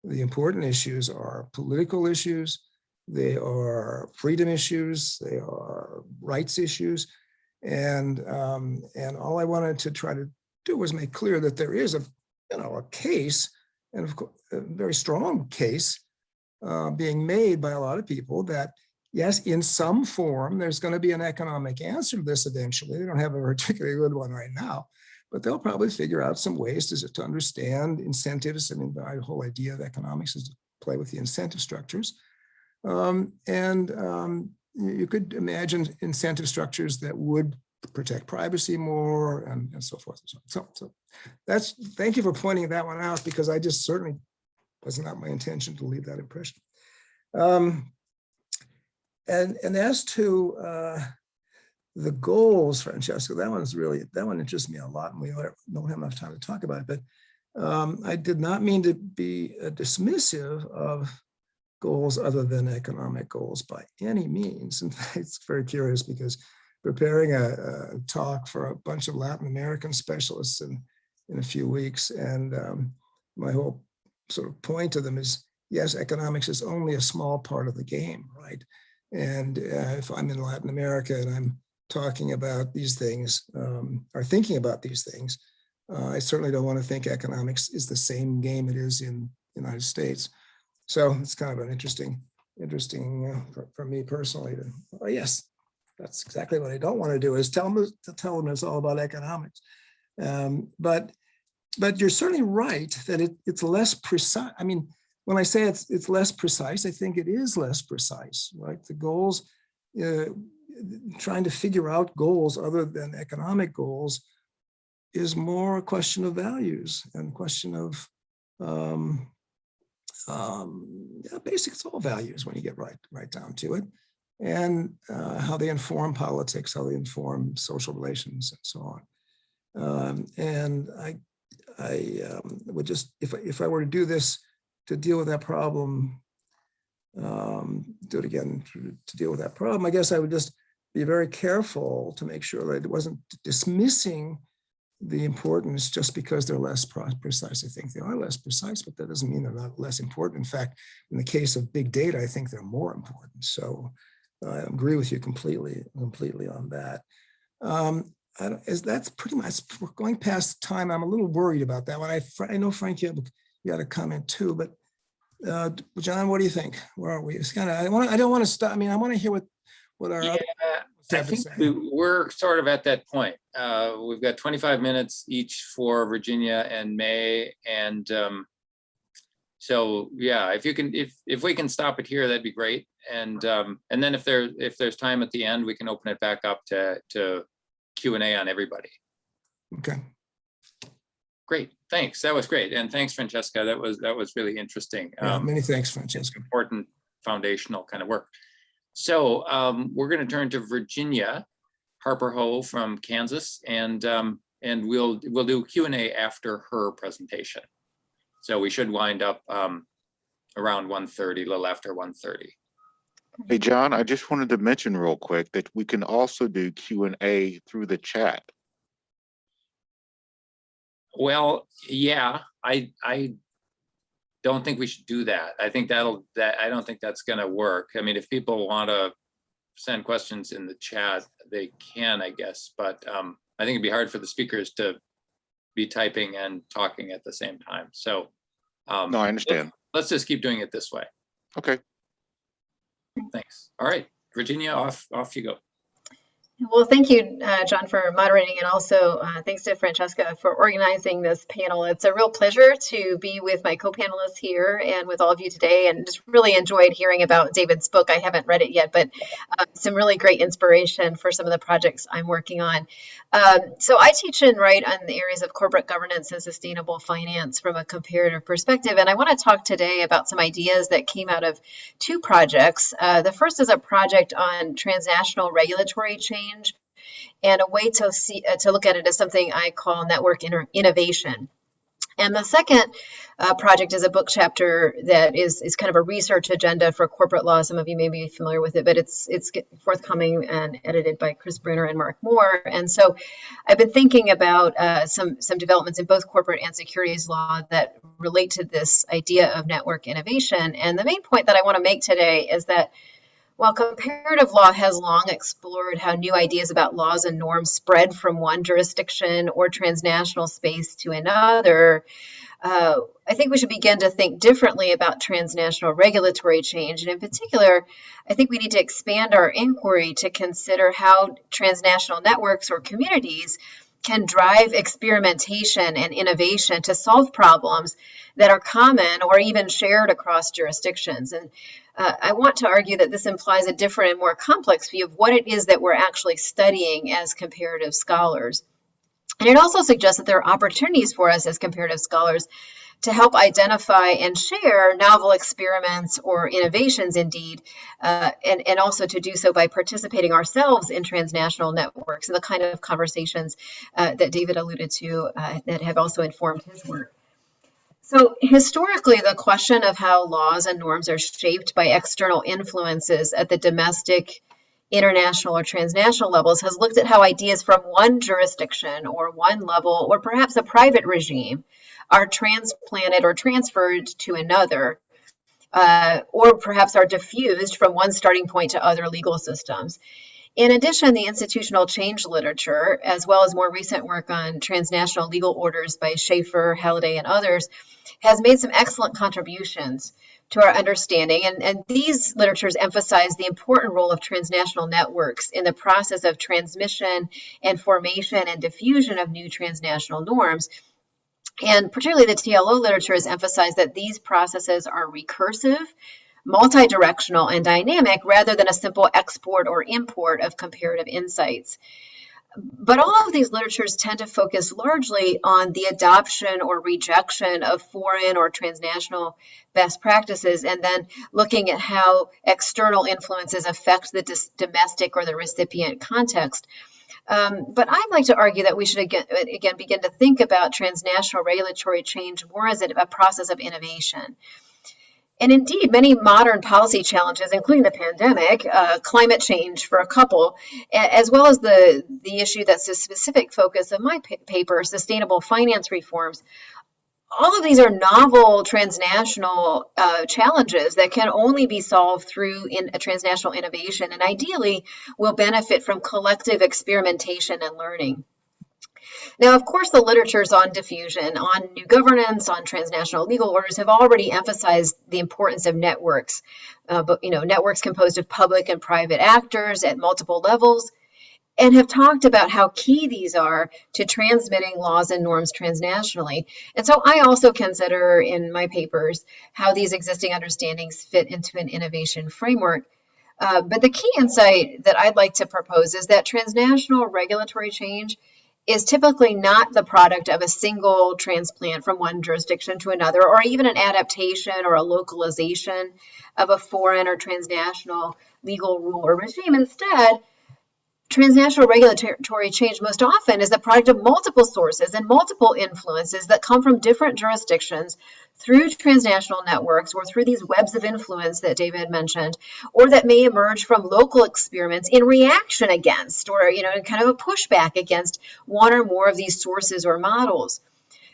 the important issues are political issues, they are freedom issues, they are rights issues, and all I wanted to try to do was make clear that there is a case, and of course, a very strong case being made by a lot of people that, yes, in some form, there's going to be an economic answer to this eventually. They don't have a particularly good one right now, but they'll probably figure out some ways to understand incentives. I mean, the whole idea of economics is to play with the incentive structures. You could imagine incentive structures that would protect privacy more and so forth. So thank you for pointing that one out, because I just certainly was not my intention to leave that impression. And as to the goals, Francesca, that one interests me a lot, and we don't have enough time to talk about it. But I did not mean to be dismissive of goals other than economic goals by any means. In fact, it's very curious because preparing a talk for a bunch of Latin American specialists in a few weeks, and my whole sort of point to them is, yes, economics is only a small part of the game, right? And if I'm in Latin America and I'm talking about these things or thinking about these things, I certainly don't want to think economics is the same game it is in the United States. So it's kind of an interesting for me personally to, oh yes, that's exactly what I don't want to do, is tell them it's all about economics. But you're certainly right that it's less precise. I mean, when I say it's less precise, I think it is less precise, right? The goals, trying to figure out goals other than economic goals is more a question of values and a question of, basically it's all values when you get right down to it, and how they inform politics, how they inform social relations, and so on. And I would just, if I were to do this to deal with that problem, do it again to deal with that problem, I guess I would just be very careful to make sure that it wasn't dismissing the importance just because they're less precise. I think they are less precise, but that doesn't mean they're not less important. In fact, in the case of big data, I think they're more important. So I agree with you completely on that. that's pretty much, we're going past time. I'm a little worried about that one. I know, Frank, you had a comment too, but John, what do you think? Where are we? It's kind of, I don't want to stop. I mean, I want to hear what our Yeah, other I have to think say. we're sort of at that point. We've got 25 minutes each for Virginia and May, and so yeah, if we can stop it here, that'd be great. And then if there's time at the end, we can open it back up to Q&A on everybody. Okay. Great, thanks. That was great, and thanks, Francesca. That was really interesting. Yeah, many thanks, Francesca. Important foundational kind of work. So we're going to turn to Virginia Harper Ho from Kansas, and we'll do Q&A after her presentation. So we should wind up around 1:30, a little after 1:30. Hey, John, I just wanted to mention real quick that we can also do Q&A through the chat. Well, yeah, I don't think we should do that. I think I don't think that's going to work. I mean, if people want to send questions in the chat, they can, I guess, but I think it'd be hard for the speakers to be typing and talking at the same time. So No, I understand. Let's just keep doing it this way. Okay. Thanks. All right, Virginia, off you go. Well, thank you, John, for moderating, and also thanks to Francesca for organizing this panel. It's a real pleasure to be with my co-panelists here and with all of you today, and just really enjoyed hearing about David's book. I haven't read it yet, but some really great inspiration for some of the projects I'm working on. So I teach and write on the areas of corporate governance and sustainable finance from a comparative perspective, and I want to talk today about some ideas that came out of two projects. The first is a project on transnational regulatory change, and a way to look at it as something I call network innovation. And the second project is a book chapter that is kind of a research agenda for corporate law. Some of you may be familiar with it, but it's forthcoming and edited by Chris Bruner and Mark Moore. And so I've been thinking about some developments in both corporate and securities law that relate to this idea of network innovation. And the main point that I want to make today is that while comparative law has long explored how new ideas about laws and norms spread from one jurisdiction or transnational space to another, I think we should begin to think differently about transnational regulatory change. And in particular, I think we need to expand our inquiry to consider how transnational networks or communities can drive experimentation and innovation to solve problems that are common or even shared across jurisdictions. And I want to argue that this implies a different and more complex view of what it is that we're actually studying as comparative scholars. And it also suggests that there are opportunities for us as comparative scholars to help identify and share novel experiments or innovations indeed, and also to do so by participating ourselves in transnational networks and the kind of conversations that David alluded to that have also informed his work. So historically, the question of how laws and norms are shaped by external influences at the domestic, international, or transnational levels has looked at how ideas from one jurisdiction or one level, or perhaps a private regime, are transplanted or transferred to another, or perhaps are diffused from one starting point to other legal systems. In addition, the institutional change literature, as well as more recent work on transnational legal orders by Schaefer, Halliday, and others, has made some excellent contributions to our understanding. And these literatures emphasize the important role of transnational networks in the process of transmission and formation and diffusion of new transnational norms. And particularly the TLO literature has emphasized that these processes are recursive, multi-directional, and dynamic rather than a simple export or import of comparative insights. But all of these literatures tend to focus largely on the adoption or rejection of foreign or transnational best practices, and then looking at how external influences affect the domestic or the recipient context. But I'd like to argue that we should again begin to think about transnational regulatory change more as a process of innovation. And indeed, many modern policy challenges, including the pandemic, climate change for a couple, as well as the issue that's a specific focus of my paper, sustainable finance reforms, all of these are novel transnational challenges that can only be solved through a transnational innovation, and ideally will benefit from collective experimentation and learning. Now, of course, the literatures on diffusion, on new governance, on transnational legal orders have already emphasized the importance of networks, networks composed of public and private actors at multiple levels, and have talked about how key these are to transmitting laws and norms transnationally. And so I also consider in my papers how these existing understandings fit into an innovation framework. But the key insight that I'd like to propose is that transnational regulatory change is typically not the product of a single transplant from one jurisdiction to another, or even an adaptation or a localization of a foreign or transnational legal rule or regime. Instead, transnational regulatory change most often is the product of multiple sources and multiple influences that come from different jurisdictions through transnational networks or through these webs of influence that David mentioned, or that may emerge from local experiments in reaction against, or kind of a pushback against one or more of these sources or models.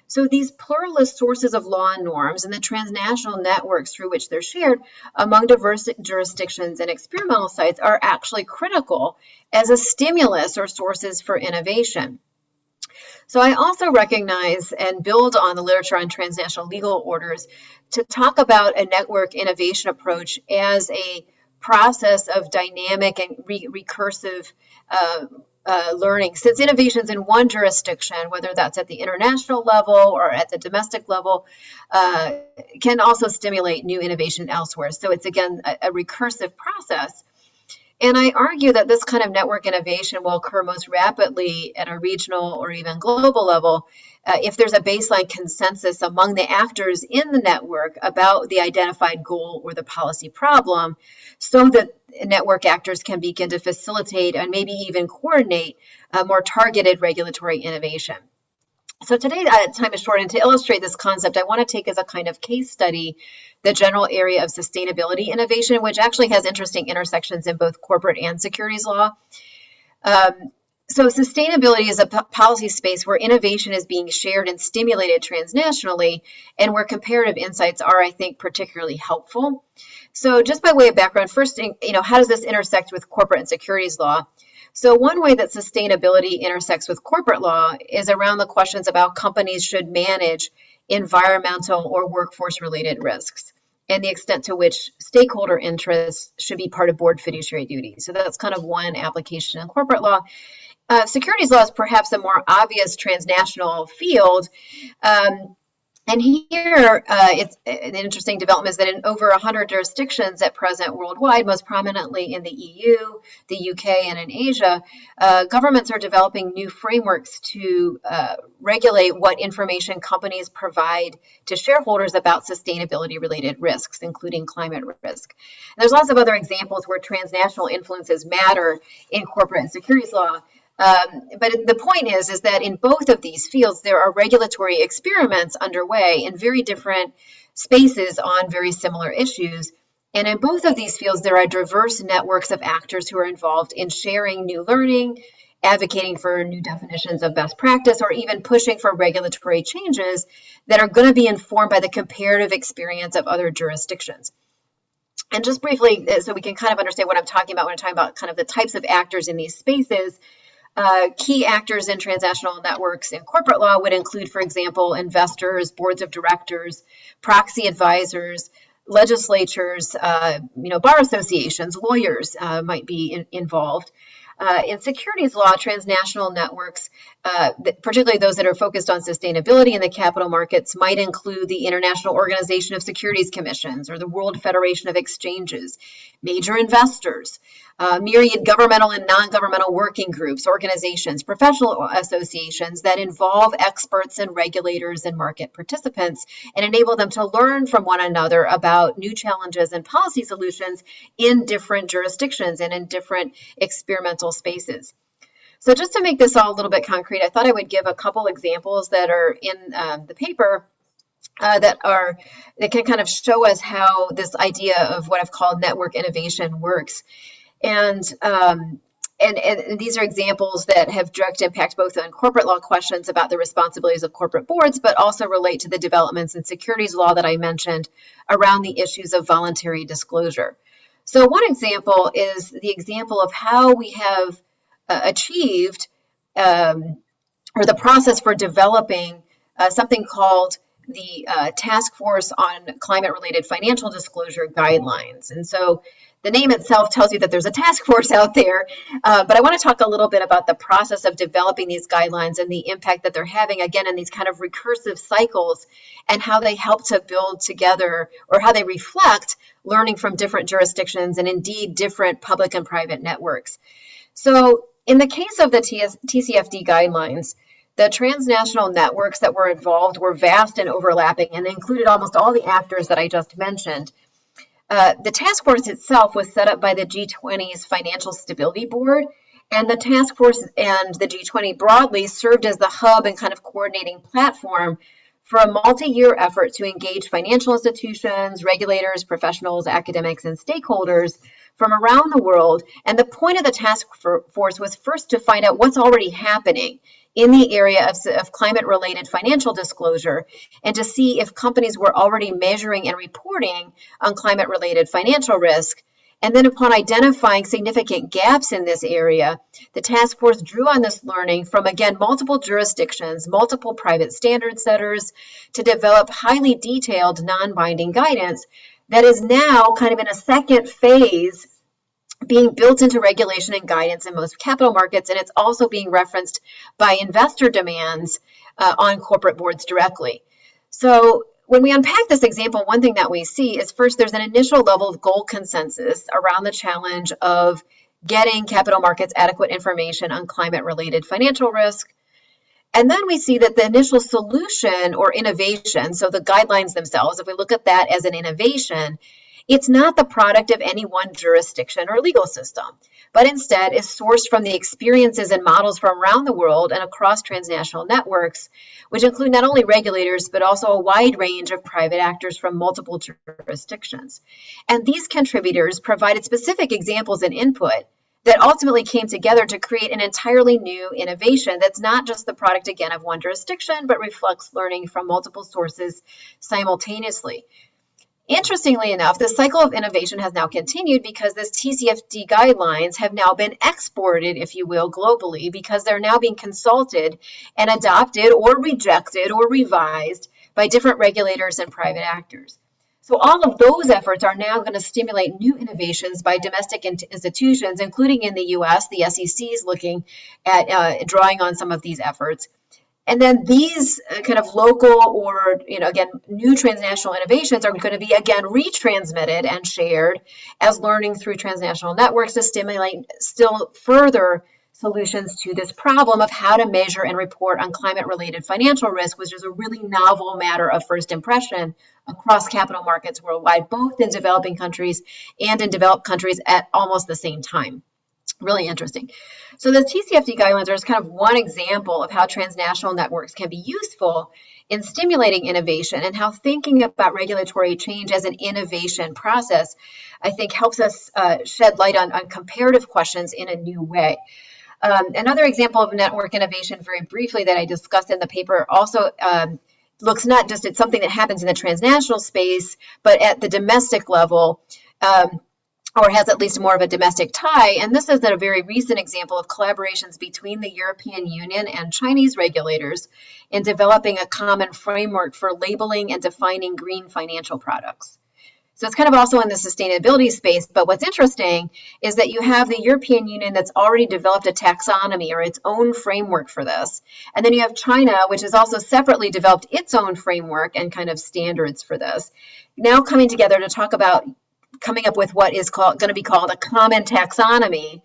So these pluralist sources of law and norms and the transnational networks through which they're shared among diverse jurisdictions and experimental sites are actually critical as a stimulus or sources for innovation. So I also recognize and build on the literature on transnational legal orders to talk about a network innovation approach as a process of dynamic and recursive learning, since innovations in one jurisdiction, whether that's at the international level or at the domestic level, can also stimulate new innovation elsewhere. So it's, again, a recursive process. And I argue that this kind of network innovation will occur most rapidly at a regional or even global level if there's a baseline consensus among the actors in the network about the identified goal or the policy problem, so that network actors can begin to facilitate and maybe even coordinate more targeted regulatory innovation. So today, time is short, and to illustrate this concept, I want to take as a kind of case study the general area of sustainability innovation, which actually has interesting intersections in both corporate and securities law. So sustainability is a policy space where innovation is being shared and stimulated transnationally, and where comparative insights are, I think, particularly helpful. So just by way of background, first, how does this intersect with corporate and securities law? So one way that sustainability intersects with corporate law is around the questions about companies should manage environmental or workforce-related risks, and the extent to which stakeholder interests should be part of board fiduciary duties. So that's kind of one application in corporate law. Securities law is perhaps a more obvious transnational field. And here, it's an interesting development is that in over 100 jurisdictions at present worldwide, most prominently in the EU, the UK, and in Asia, governments are developing new frameworks to regulate what information companies provide to shareholders about sustainability-related risks, including climate risk. And there's lots of other examples where transnational influences matter in corporate and securities law. But the point is that in both of these fields, there are regulatory experiments underway in very different spaces on very similar issues. And in both of these fields, there are diverse networks of actors who are involved in sharing new learning, advocating for new definitions of best practice, or even pushing for regulatory changes that are going to be informed by the comparative experience of other jurisdictions. And just briefly, so we can kind of understand what I'm talking about when I'm talking about kind of the types of actors in these spaces, key actors in transnational networks in corporate law would include, for example, investors, boards of directors, proxy advisors, legislatures, bar associations, lawyers might be involved. In securities law, transnational networks, particularly those that are focused on sustainability in the capital markets, might include the International Organization of Securities Commissions or the World Federation of Exchanges, major investors, myriad governmental and non-governmental working groups, organizations, professional associations that involve experts and regulators and market participants and enable them to learn from one another about new challenges and policy solutions in different jurisdictions and in different experimental spaces. So just to make this all a little bit concrete, I thought I would give a couple examples that are in the paper that can kind of show us how this idea of what I've called network innovation works. And And these are examples that have direct impact both on corporate law questions about the responsibilities of corporate boards, but also relate to the developments in securities law that I mentioned around the issues of voluntary disclosure. So one example is the example of how we have achieved or the process for developing something called the Task Force on Climate-Related Financial Disclosure Guidelines. And so the name itself tells you that there's a task force out there, but I want to talk a little bit about the process of developing these guidelines and the impact that they're having, again, in these kind of recursive cycles, and how they help to build together, or how they reflect learning from different jurisdictions and indeed different public and private networks. So in the case of the TCFD guidelines, the transnational networks that were involved were vast and overlapping, and they included almost all the actors that I just mentioned. The task force itself was set up by the G20's Financial Stability Board, and the task force and the G20 broadly served as the hub and kind of coordinating platform for a multi-year effort to engage financial institutions, regulators, professionals, academics, and stakeholders from around the world. And the point of the task force was first to find out what's already happening in the area of climate-related financial disclosure, and to see if companies were already measuring and reporting on climate-related financial risk. And then upon identifying significant gaps in this area, the task force drew on this learning from, again, multiple jurisdictions, multiple private standard setters, to develop highly detailed non-binding guidance that is now kind of in a second phase being built into regulation and guidance in most capital markets, and it's also being referenced by investor demands on corporate boards directly. So when we unpack this example, one thing that we see is first, there's an initial level of goal consensus around the challenge of getting capital markets adequate information on climate-related financial risk. And then we see that the initial solution or innovation, so the guidelines themselves, if we look at that as an innovation, it's not the product of any one jurisdiction or legal system, but instead is sourced from the experiences and models from around the world and across transnational networks, which include not only regulators, but also a wide range of private actors from multiple jurisdictions. And these contributors provided specific examples and input that ultimately came together to create an entirely new innovation that's not just the product, again, of one jurisdiction, but reflects learning from multiple sources simultaneously. Interestingly enough, the cycle of innovation has now continued because this TCFD guidelines have now been exported, if you will, globally, because they're now being consulted and adopted or rejected or revised by different regulators and private actors. So all of those efforts are now going to stimulate new innovations by domestic institutions, including in the US. The SEC is looking at drawing on some of these efforts. And then these kind of local or, again, new transnational innovations are going to be, again, retransmitted and shared as learning through transnational networks to stimulate still further solutions to this problem of how to measure and report on climate-related financial risk, which is a really novel matter of first impression across capital markets worldwide, both in developing countries and in developed countries at almost the same time. Really interesting. So the TCFD guidelines are just kind of one example of how transnational networks can be useful in stimulating innovation, and how thinking about regulatory change as an innovation process, I think, helps us shed light on comparative questions in a new way. Another example of network innovation, very briefly, that I discussed in the paper also looks not just at something that happens in the transnational space, but at the domestic level, or has at least more of a domestic tie. And this is a very recent example of collaborations between the European Union and Chinese regulators in developing a common framework for labeling and defining green financial products. So it's kind of also in the sustainability space, but what's interesting is that you have the European Union that's already developed a taxonomy or its own framework for this. And then you have China, which has also separately developed its own framework and kind of standards for this, now coming together to talk about coming up with what is going to be called a common taxonomy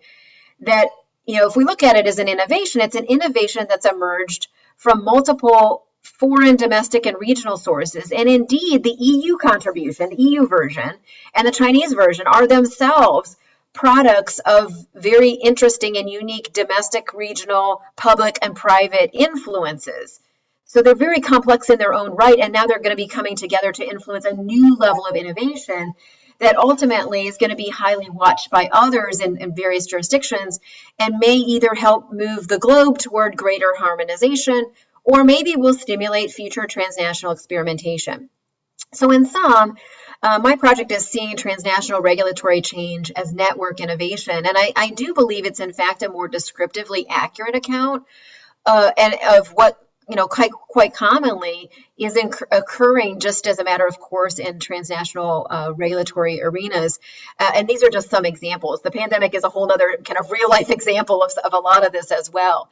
that, if we look at it as an innovation, it's an innovation that's emerged from multiple foreign, domestic, and regional sources. And indeed, the EU contribution, the EU version, and the Chinese version are themselves products of very interesting and unique domestic, regional, public, and private influences. So they're very complex in their own right, and now they're going to be coming together to influence a new level of innovation that ultimately is going to be highly watched by others in various jurisdictions and may either help move the globe toward greater harmonization or maybe will stimulate future transnational experimentation. So in sum, my project is seeing transnational regulatory change as network innovation, and I do believe it's in fact a more descriptively accurate account and of what quite commonly is occurring just as a matter of course in transnational regulatory arenas. And these are just some examples. The pandemic is a whole other kind of real life example of a lot of this as well.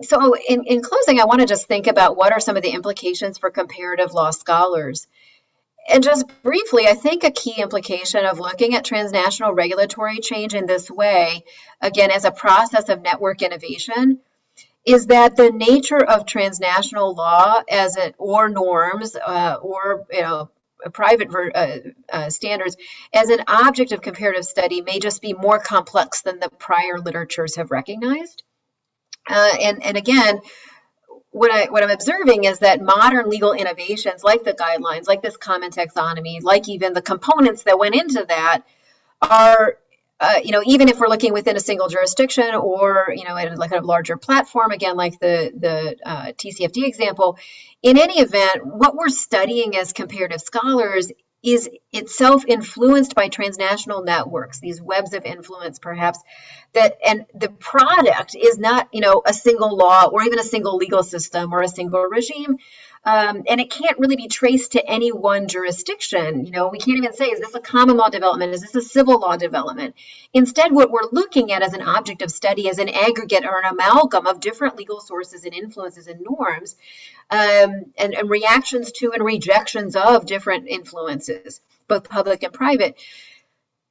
So in closing, I want to just think about what are some of the implications for comparative law scholars. And just briefly, I think a key implication of looking at transnational regulatory change in this way, again, as a process of network innovation, is that the nature of transnational law or norms or private standards as an object of comparative study may just be more complex than the prior literatures have recognized. And again, what I'm observing is that modern legal innovations like the guidelines, like this common taxonomy, like even the components that went into that are, even if we're looking within a single jurisdiction or, at like a larger platform, again, like the TCFD example, in any event, what we're studying as comparative scholars is itself influenced by transnational networks, these webs of influence perhaps, and the product is not, a single law or even a single legal system or a single regime. And it can't really be traced to any one jurisdiction. We can't even say, is this a common law development? Is this a civil law development? Instead, what we're looking at as an object of study is an aggregate or an amalgam of different legal sources and influences and norms, and reactions to and rejections of different influences, both public and private.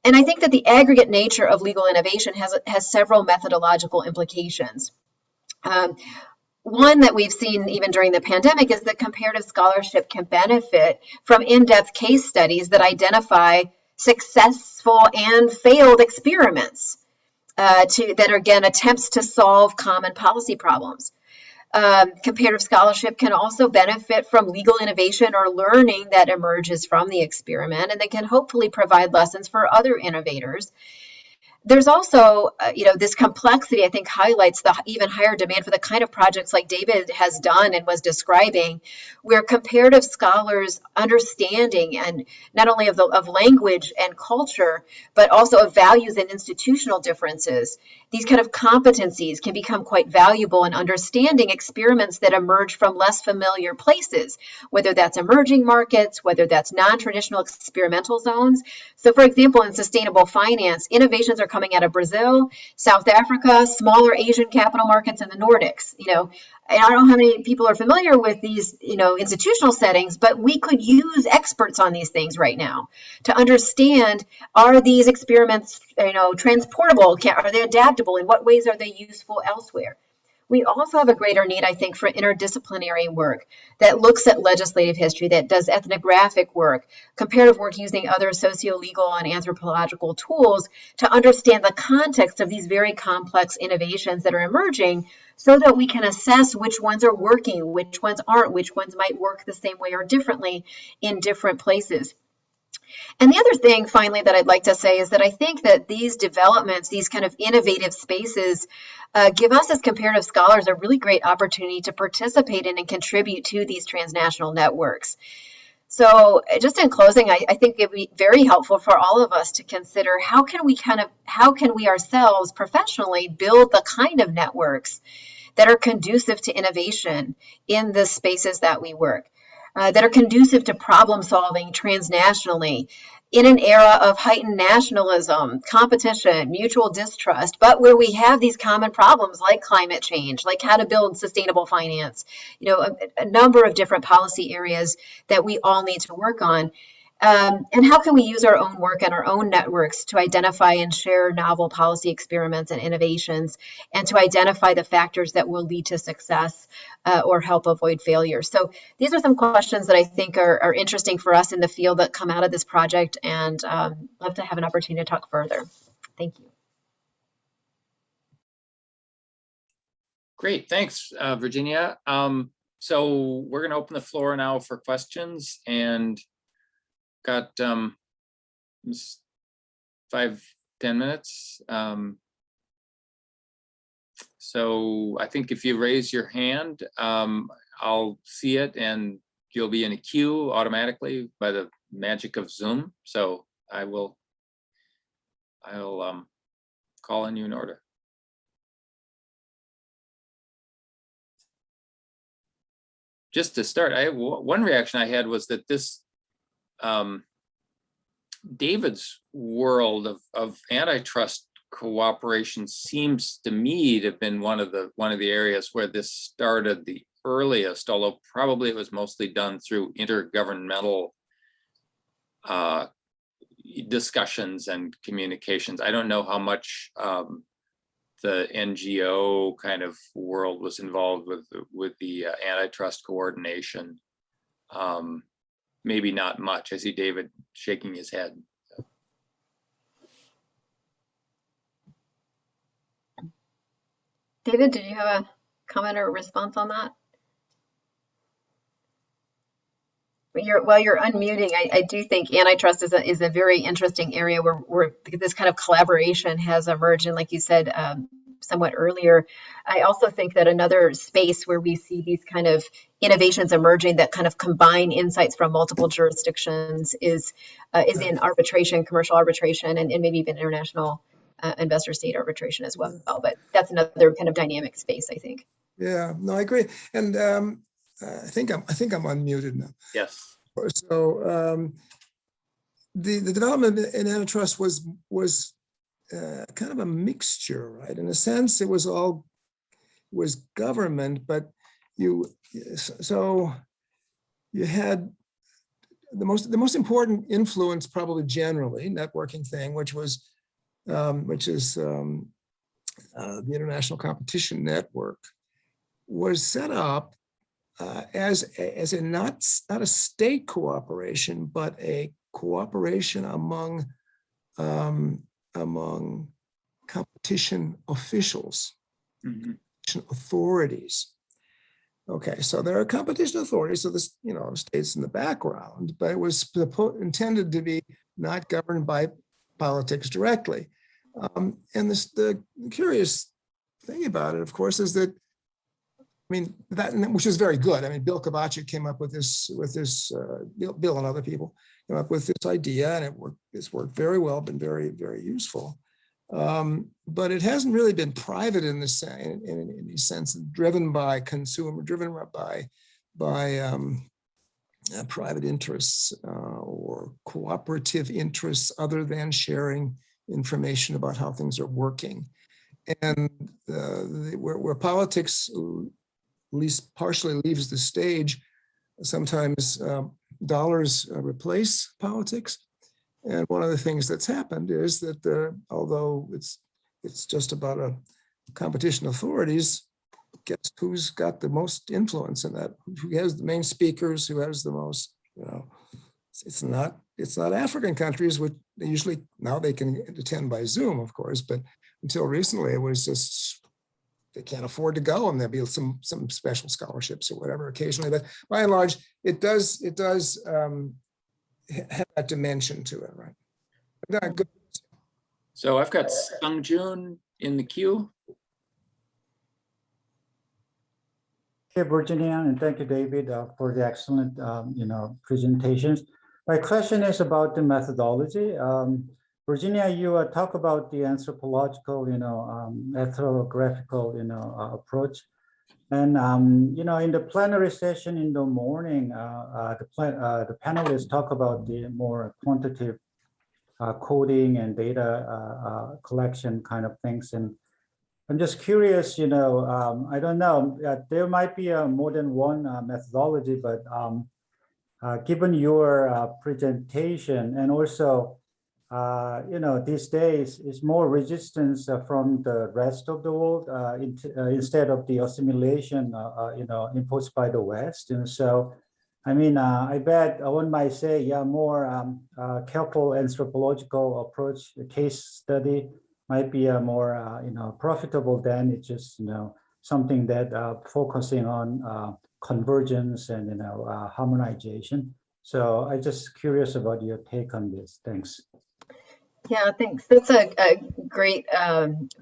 And I think that the aggregate nature of legal innovation has several methodological implications. One that we've seen even during the pandemic is that comparative scholarship can benefit from in-depth case studies that identify successful and failed experiments that are, again, attempts to solve common policy problems. Comparative scholarship can also benefit from legal innovation or learning that emerges from the experiment, and they can hopefully provide lessons for other innovators. There's also, this complexity, I think, highlights the even higher demand for the kind of projects like David has done and was describing, where comparative scholars' understanding and not only of language and culture, but also of values and institutional differences, these kind of competencies can become quite valuable in understanding experiments that emerge from less familiar places, whether that's emerging markets, whether that's non-traditional experimental zones. So, for example, in sustainable finance, innovations are coming out of Brazil, South Africa, smaller Asian capital markets, and the Nordics. And I don't know how many people are familiar with these, institutional settings, but we could use experts on these things right now to understand, are these experiments, transportable? Are they adaptable? In what ways are they useful elsewhere? We also have a greater need, I think, for interdisciplinary work that looks at legislative history, that does ethnographic work, comparative work using other socio-legal and anthropological tools to understand the context of these very complex innovations that are emerging, so that we can assess which ones are working, which ones aren't, which ones might work the same way or differently in different places. And the other thing, finally, that I'd like to say is that I think that these developments, these kind of innovative spaces, give us as comparative scholars a really great opportunity to participate in and contribute to these transnational networks. So just in closing, I think it would be very helpful for all of us to consider how can we ourselves professionally build the kind of networks that are conducive to innovation in the spaces that we work, that are conducive to problem solving transnationally in an era of heightened nationalism, competition, mutual distrust, but where we have these common problems like climate change, like how to build sustainable finance, a number of different policy areas that we all need to work on. And how can we use our own work and our own networks to identify and share novel policy experiments and innovations, and to identify the factors that will lead to success or help avoid failure? So these are some questions that I think are interesting for us in the field that come out of this project, and love to have an opportunity to talk further. Thank you. Great, thanks, Virginia. So we're going to open the floor now for questions, and got 5-10 minutes. So I think if you raise your hand, I'll see it and you'll be in a queue automatically by the magic of Zoom. So I'll call on you in order. Just to start, one reaction I had was that this David's world of antitrust cooperation seems to me to have been one of the areas where this started the earliest, although probably it was mostly done through intergovernmental discussions and communications. I don't know how much the NGO kind of world was involved with the antitrust coordination. Maybe not much. I see David shaking his head. David, did you have a comment or a response on that? While you're unmuting, I do think antitrust is a very interesting area where this kind of collaboration has emerged. And like you said somewhat earlier, I also think that another space where we see these kind of innovations emerging that kind of combine insights from multiple jurisdictions is in arbitration, commercial arbitration, and maybe even international investor state arbitration as well. But that's another kind of dynamic space, I think. Yeah, no, I agree. And I think I'm unmuted now. Yes. So the development in antitrust was kind of a mixture, right? In a sense, it was government, but you had the most important influence, probably generally, networking thing, which is the International Competition Network, was set up as a not a state cooperation, but a cooperation among competition officials, competition authorities. Okay, so there are competition authorities, so this, states in the background, but it was intended to be not governed by politics directly. And the curious thing about it, of course, is that, which is very good. Bill Kavacic came up with this, Bill and other people came up with this idea, and it's worked very well, been very, very useful. But it hasn't really been private in the sense, driven by consumer, driven by private interests or cooperative interests, other than sharing information about how things are working. And where politics, at least partially, leaves the stage, sometimes dollars replace politics. And one of the things that's happened is that although it's just about a competition authorities, guess who's got the most influence in that? Who has the main speakers? Who has the most? It's not African countries, which they usually, now they can attend by Zoom, of course, but until recently it was just they can't afford to go, and there'll be some special scholarships or whatever occasionally. But by and large, it does have that dimension to it, right? Good. So I've got Sung Jun in the queue. Hey, Virginia, and thank you, David, for the excellent, presentations. My question is about the methodology. Virginia, you talk about the anthropological, ethnographical, approach. And, in the plenary session in the morning, the panelists talk about the more quantitative coding and data collection kind of things. And I'm just curious, I don't know, there might be more than one methodology, but given your presentation, and also, these days is more resistance from the rest of the world instead of the assimilation, imposed by the West. And so, I bet one might say, more careful anthropological approach, case study might be more, profitable than it's just, something that focusing on convergence and, harmonization. So I'm just curious about your take on this. Thanks. Yeah, thanks. That's a great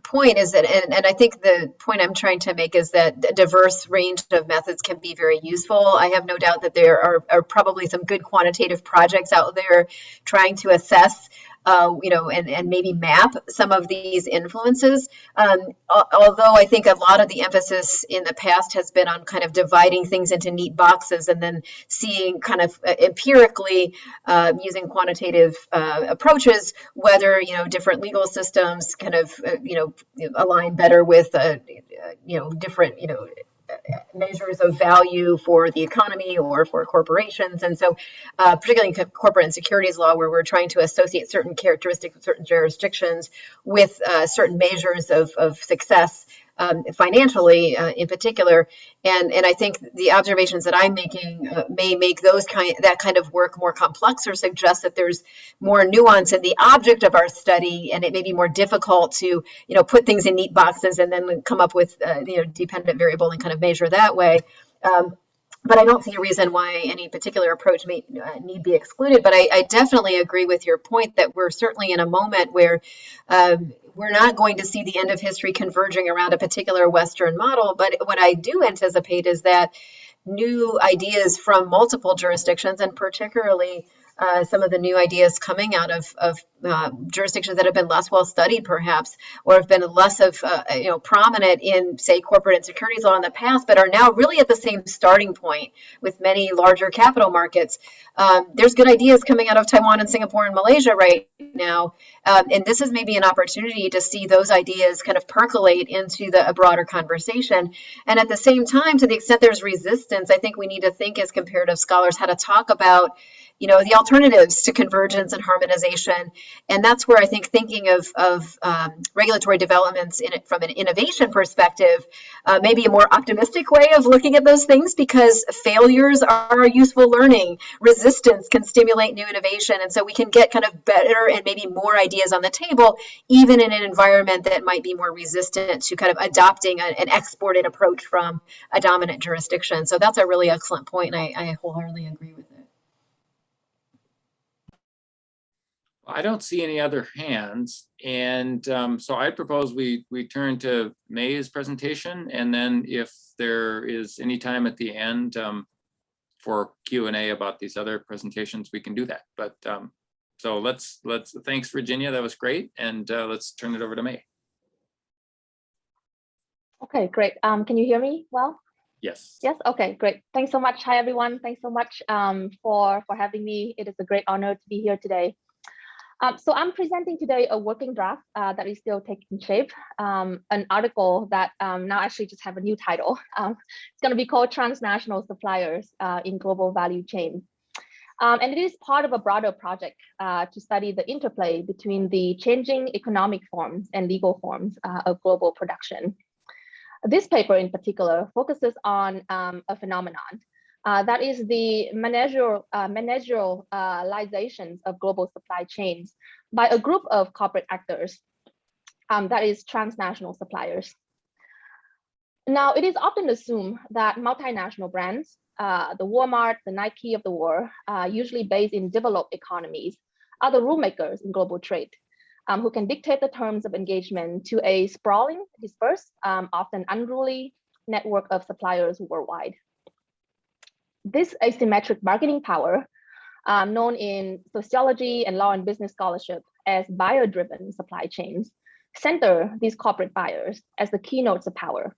point. Is that, and I think the point I'm trying to make is that a diverse range of methods can be very useful. I have no doubt that there are probably some good quantitative projects out there trying to assess, and maybe map some of these influences. Although I think a lot of the emphasis in the past has been on kind of dividing things into neat boxes and then seeing kind of empirically using quantitative approaches whether different legal systems kind of align better with different measures of value for the economy or for corporations. And so particularly in corporate and securities law, where we're trying to associate certain characteristics of certain jurisdictions with certain measures of success financially in particular. And I think the observations that I'm making may make that kind of work more complex, or suggest that there's more nuance in the object of our study, and it may be more difficult to put things in neat boxes and then come up with dependent variable and kind of measure that way. But I don't see a reason why any particular approach may need be excluded. But I definitely agree with your point that we're certainly in a moment where we're not going to see the end of history converging around a particular Western model. But what I do anticipate is that new ideas from multiple jurisdictions, and particularly some of the new ideas coming out of jurisdictions that have been less well studied, perhaps, or have been less of prominent in, say, corporate and securities law in the past, but are now really at the same starting point with many larger capital markets. There's good ideas coming out of Taiwan and Singapore and Malaysia right now, and this is maybe an opportunity to see those ideas kind of percolate into a broader conversation. And at the same time, to the extent there's resistance, I think we need to think as comparative scholars how to talk about the alternatives to convergence and harmonization. And that's where I think thinking of regulatory developments from an innovation perspective may be a more optimistic way of looking at those things, because failures are useful learning. Resistance can stimulate new innovation. And so we can get kind of better and maybe more ideas on the table, even in an environment that might be more resistant to kind of adopting an exported approach from a dominant jurisdiction. So that's a really excellent point, and I wholeheartedly agree with it. I don't see any other hands. And so I propose we turn to May's presentation, and then if there is any time at the end for Q&A about these other presentations, we can do that. But so let's thanks, Virginia, that was great. And let's turn it over to May. Okay, great. Can you hear me well? Yes. Yes. Okay, great. Thanks so much. Hi, everyone. Thanks so much for having me. It is a great honor to be here today. So I'm presenting today a working draft that is still taking shape, an article that now actually just have a new title. It's going to be called Transnational Suppliers in Global Value Chain. And it is part of a broader project to study the interplay between the changing economic forms and legal forms of global production. This paper in particular focuses on a phenomenon that is the managerializations of global supply chains by a group of corporate actors, that is transnational suppliers. Now, it is often assumed that multinational brands, the Walmart, the Nike of the world, usually based in developed economies, are the rule makers in global trade, who can dictate the terms of engagement to a sprawling, dispersed, often unruly network of suppliers worldwide. This asymmetric bargaining power, known in sociology and law and business scholarship as buyer-driven supply chains, center these corporate buyers as the keynotes of power.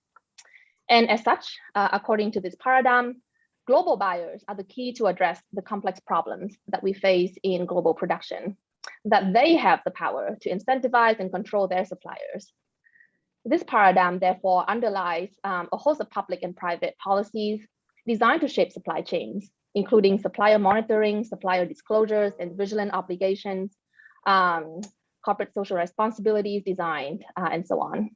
And as such, according to this paradigm, global buyers are the key to address the complex problems that we face in global production, that they have the power to incentivize and control their suppliers. This paradigm, therefore, underlies a host of public and private policies designed to shape supply chains, including supplier monitoring, supplier disclosures and vigilant obligations, corporate social responsibilities designed, and so on.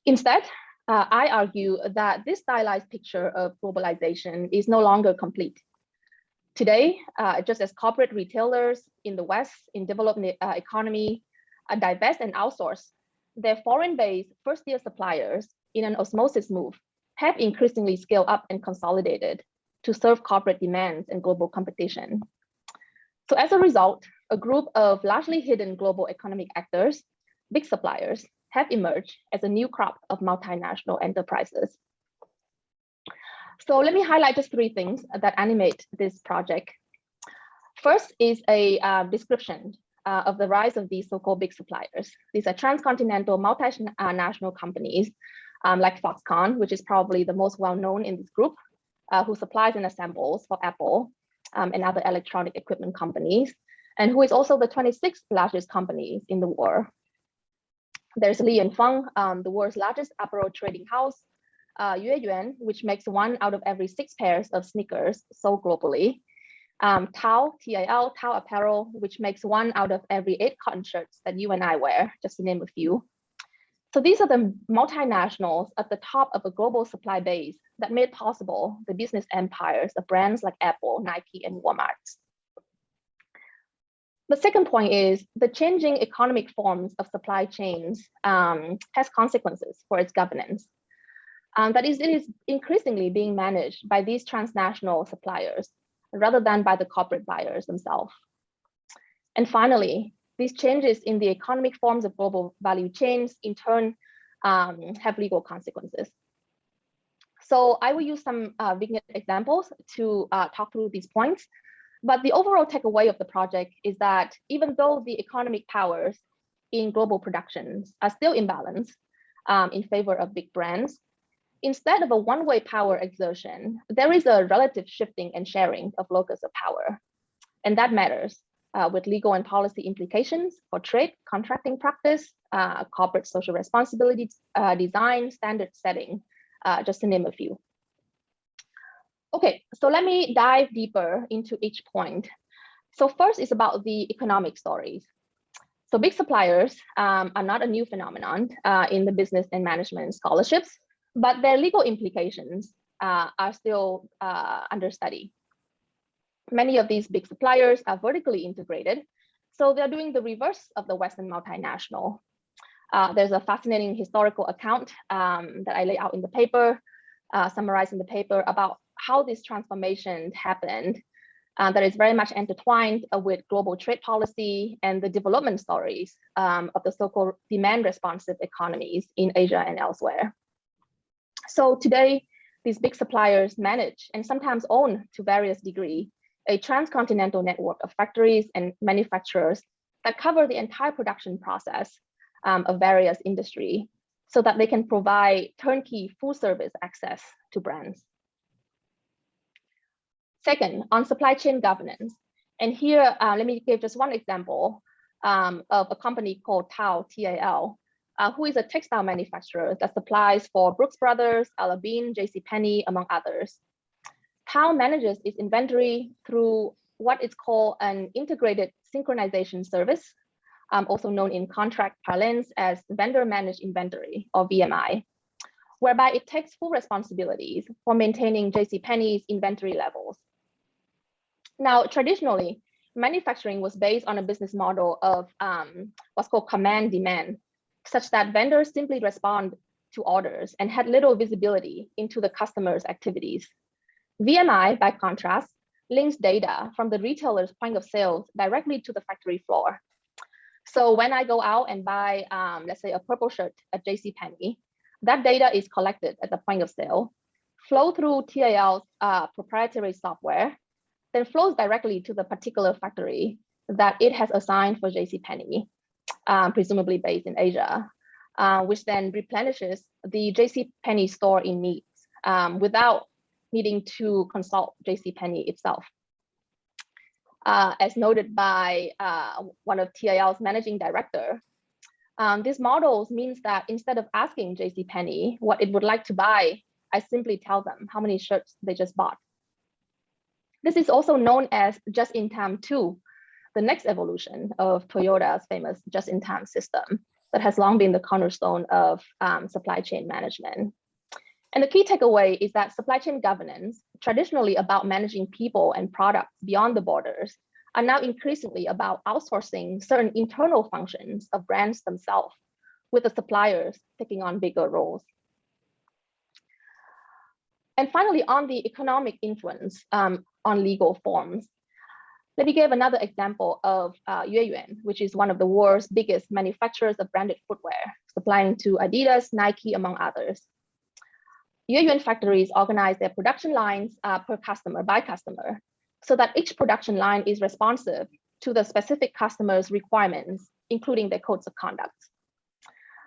Instead, I argue that this stylized picture of globalization is no longer complete. Today, just as corporate retailers in the West, in developed economy, divest and outsource, their foreign-based first-tier suppliers in an osmosis move have increasingly scaled up and consolidated to serve corporate demands and global competition. So as a result, a group of largely hidden global economic actors, big suppliers, have emerged as a new crop of multinational enterprises. So let me highlight just 3 things that animate this project. First is a description of the rise of these so-called big suppliers. These are transcontinental multinational companies like Foxconn, which is probably the most well-known in this group, who supplies and assembles for Apple and other electronic equipment companies, and who is also the 26th largest company in the world. There's Li and Feng, the world's largest apparel trading house, Yueyuan, which makes 1 out of every 6 pairs of sneakers sold globally. Tao, T-A-L, Tao Apparel, which makes 1 out of every 8 cotton shirts that you and I wear, just to name a few. So these are the multinationals at the top of a global supply base that made possible the business empires of brands like Apple, Nike, and Walmart. The second point is the changing economic forms of supply chains has consequences for its governance. That is, it is increasingly being managed by these transnational suppliers rather than by the corporate buyers themselves. And finally, these changes in the economic forms of global value chains in turn have legal consequences. So I will use some vignette examples to talk through these points. But the overall takeaway of the project is that even though the economic powers in global productions are still imbalanced in favor of big brands, instead of a one-way power exertion, there is a relative shifting and sharing of locus of power. And that matters with legal and policy implications for trade, contracting practice, corporate social responsibility, design, standard setting, just to name a few. Okay, so let me dive deeper into each point. So first is about the economic stories. So big suppliers are not a new phenomenon in the business and management scholarships, but their legal implications are still under study. Many of these big suppliers are vertically integrated, so they're doing the reverse of the Western multinational. There's a fascinating historical account that I lay out in the paper, summarized in the paper, about how this transformation happened that is very much intertwined with global trade policy and the development stories of the so-called demand responsive economies in Asia and elsewhere. So today, these big suppliers manage and sometimes own to various degrees a transcontinental network of factories and manufacturers that cover the entire production process of various industries so that they can provide turnkey full service access to brands. Second, on supply chain governance. And here, let me give just one example of a company called Tao, T-A-L, who is a textile manufacturer that supplies for Brooks Brothers, Alabine, JCPenney, among others. Tao manages its inventory through what is called an integrated synchronization service, also known in contract parlance as vendor managed inventory, or VMI, whereby it takes full responsibilities for maintaining JCPenney's inventory levels. Now, traditionally, manufacturing was based on a business model of what's called command demand, such that vendors simply respond to orders and had little visibility into the customer's activities. VMI, by contrast, links data from the retailer's point of sale directly to the factory floor. So when I go out and buy, let's say, a purple shirt at JCPenney, that data is collected at the point of sale, flow through TAL's proprietary software, then flows directly to the particular factory that it has assigned for JCPenney, presumably based in Asia, which then replenishes the JCPenney store in needs without needing to consult JCPenney itself. As noted by one of TAL's managing director, this model means that instead of asking JCPenney what it would like to buy, I simply tell them how many shirts they just bought. This is also known as just-in-time 2, the next evolution of Toyota's famous just-in-time system that has long been the cornerstone of supply chain management. And the key takeaway is that supply chain governance, traditionally about managing people and products beyond the borders, are now increasingly about outsourcing certain internal functions of brands themselves, with the suppliers taking on bigger roles. And finally, on the economic influence on legal forms. Let me give another example of Yueyuan, which is one of the world's biggest manufacturers of branded footwear, supplying to Adidas, Nike, among others. Yueyuan factories organize their production lines per customer, by customer, so that each production line is responsive to the specific customer's requirements, including their codes of conduct.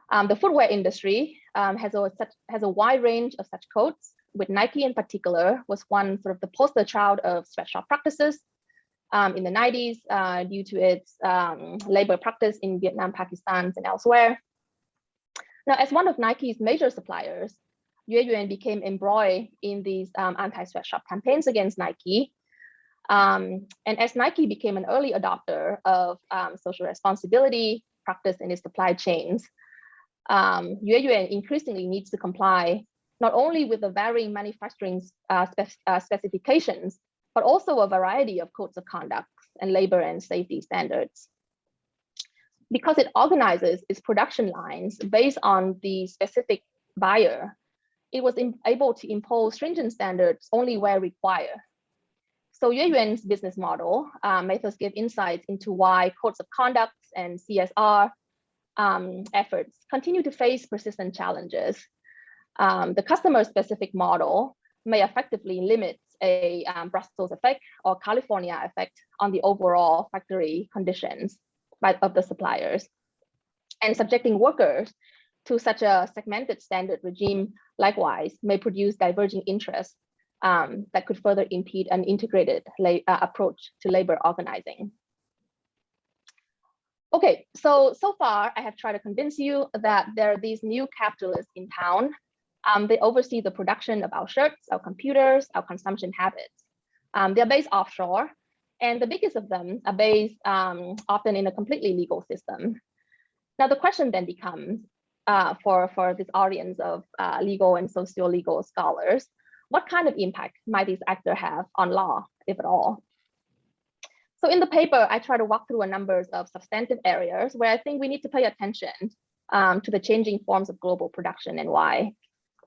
The footwear industry has a wide range of such codes, with Nike in particular was one sort of the poster child of sweatshop practices in the 90s due to its labor practice in Vietnam, Pakistan, and elsewhere. Now, as one of Nike's major suppliers, Yueyuan became embroiled in these anti-sweatshop campaigns against Nike. And as Nike became an early adopter of social responsibility practice in its supply chains, Yueyuan increasingly needs to comply not only with the varying manufacturing specifications, but also a variety of codes of conduct and labor and safety standards. Because it organizes its production lines based on the specific buyer, it was able to impose stringent standards only where required. So Yueyuan's business model may thus give insights into why codes of conduct and CSR efforts continue to face persistent challenges. The customer-specific model may effectively limit a Brussels effect or California effect on the overall factory conditions of the suppliers. And subjecting workers to such a segmented standard regime likewise may produce diverging interests that could further impede an integrated approach to labor organizing. Okay, so far I have tried to convince you that there are these new capitalists in town. They oversee the production of our shirts, our computers, our consumption habits. They're based offshore, and the biggest of them are based often in a completely legal system. Now the question then becomes, for this audience of legal and socio-legal scholars, what kind of impact might these actors have on law, if at all? So in the paper, I try to walk through a number of substantive areas where I think we need to pay attention to the changing forms of global production and why.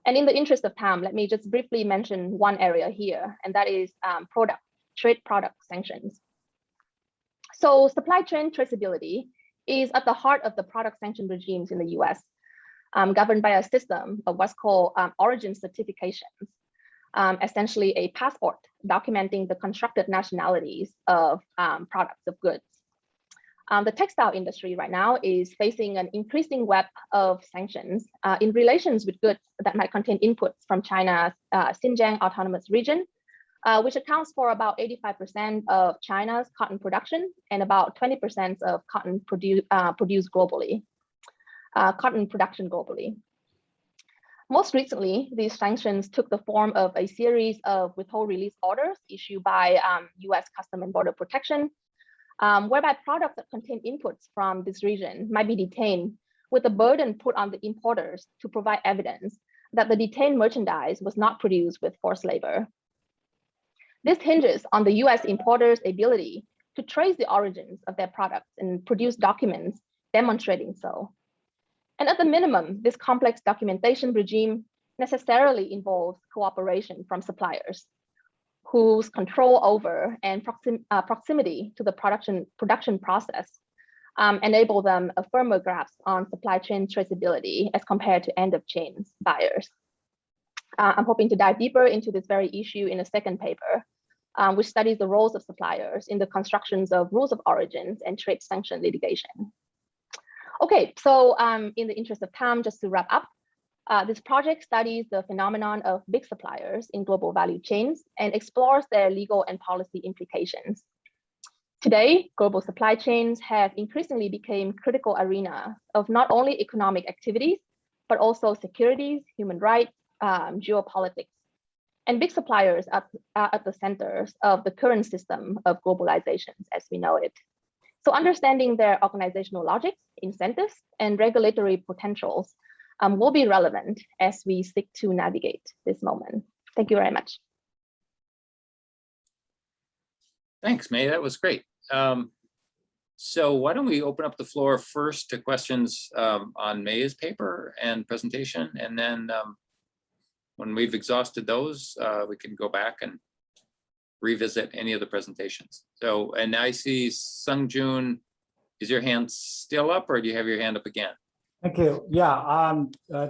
And in the interest of time, let me just briefly mention one area here, and that is trade product sanctions. So supply chain traceability is at the heart of the product sanction regimes in the US, governed by a system of what's called origin certifications, essentially a passport documenting the constructed nationalities of products of goods. The textile industry right now is facing an increasing web of sanctions in relations with goods that might contain inputs from China's Xinjiang Autonomous Region, which accounts for about 85% of China's cotton production and about 20% of cotton produced globally, cotton production globally. Most recently, these sanctions took the form of a series of withhold release orders issued by US Customs and Border Protection, whereby products that contain inputs from this region might be detained with the burden put on the importers to provide evidence that the detained merchandise was not produced with forced labor. This hinges on the US importers' ability to trace the origins of their products and produce documents demonstrating so. And at the minimum, this complex documentation regime necessarily involves cooperation from suppliers whose control over and proximity to the production process enable them a firmer grasp on supply chain traceability as compared to end of chain buyers. I'm hoping to dive deeper into this very issue in a second paper, which studies the roles of suppliers in the constructions of rules of origins and trade sanction litigation. Okay, so in the interest of time, just to wrap up, this project studies the phenomenon of big suppliers in global value chains and explores their legal and policy implications. Today, global supply chains have increasingly become critical arenas of not only economic activities, but also securities, human rights, geopolitics. And big suppliers are at the centers of the current system of globalizations as we know it. So understanding their organizational logics, incentives, and regulatory potentials will be relevant as we seek to navigate this moment. Thank you very much. Thanks, May, that was great. So why don't we open up the floor first to questions on May's paper and presentation, and then when we've exhausted those, we can go back and revisit any of the presentations. So, and I see Sung Jun, is your hand still up or do you have your hand up again? Thank you. Yeah,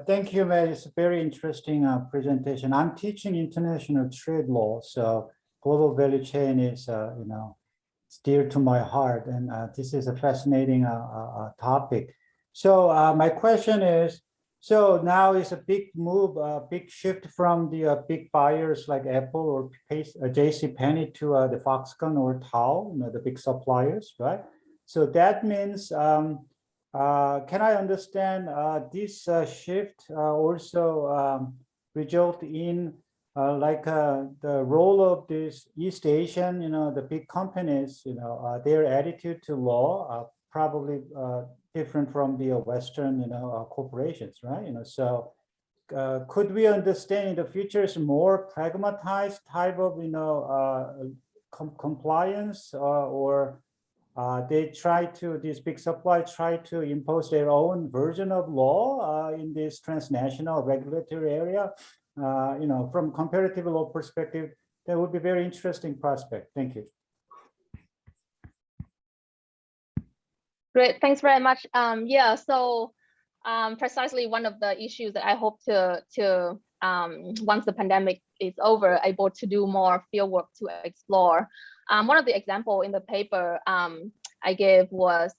thank you, Matt. It's a very interesting presentation. I'm teaching international trade law, so global value chain is, you know, it's dear to my heart, and this is a fascinating topic. So my question is, so now it's a big move, a big shift from the big buyers like Apple or JCPenney to the Foxconn or Tao, you know, the big suppliers, right? So that means, can I understand this shift also result in like the role of this East Asian, you know, the big companies, you know, their attitude to law probably different from the Western, you know, corporations, right? You know, so could we understand in the future is more pragmatized type of, you know, compliance or they try to, these big suppliers try to impose their own version of law in this transnational regulatory area. You know, from comparative law perspective, that would be a very interesting prospect. Thank you. Great, thanks very much. Yeah, so precisely one of the issues that I hope to once the pandemic is over, able to do more field work to explore. One of the example in the paper I gave was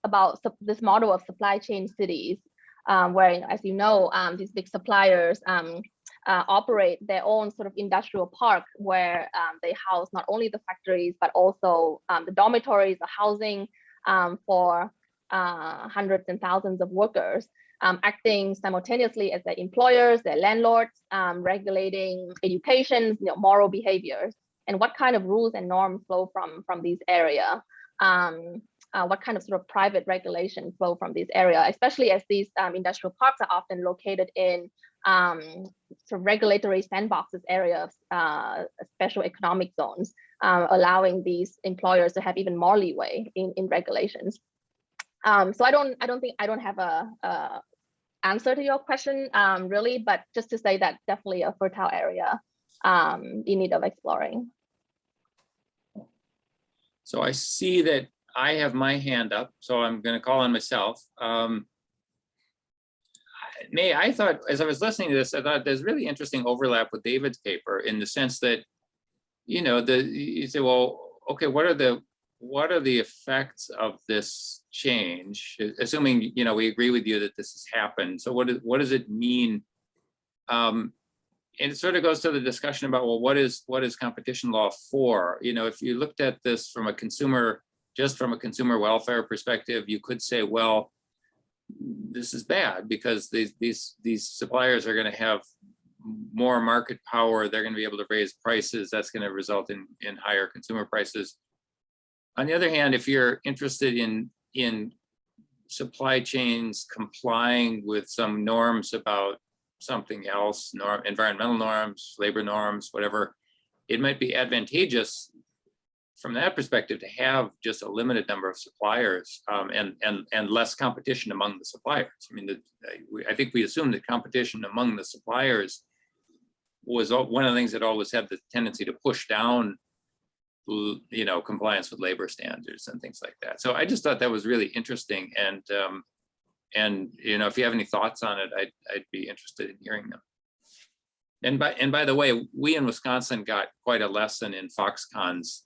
about this model of supply chain cities, where, as you know, these big suppliers operate their own sort of industrial park where they house not only the factories, but also the dormitories, the housing for hundreds and thousands of workers, acting simultaneously as their employers, their landlords, regulating education, you know, moral behaviors, and what kind of rules and norms flow from these areas. What kind of sort of private regulation flow from this area, especially as these industrial parks are often located in sort of regulatory sandboxes areas, special economic zones, allowing these employers to have even more leeway in regulations. So I don't have a answer to your question really, but just to say that definitely a fertile area in need of exploring. So I see that I have my hand up, so I'm going to call on myself. Nay, I thought, as I was listening to this, I thought there's really interesting overlap with David's paper in the sense that, you know, you say, well, okay, what are the effects of this change? Assuming, you know, we agree with you that this has happened. So what does it mean? And it sort of goes to the discussion about, well, what is competition law for? You know, if you looked at this from a consumer, just from a consumer welfare perspective, you could say, well, this is bad because these suppliers are going to have more market power. They're going to be able to raise prices. That's going to result in higher consumer prices. On the other hand, if you're interested in supply chains complying with some norms about something else, environmental norms, labor norms, whatever, it might be advantageous from that perspective to have just a limited number of suppliers and less competition among the suppliers. I mean, I think we assumed that competition among the suppliers was one of the things that always had the tendency to push down, you know, compliance with labor standards and things like that. So I just thought that was really interesting, and you know, if you have any thoughts on it, I'd be interested in hearing them. And by the way, we in Wisconsin got quite a lesson in Foxconn's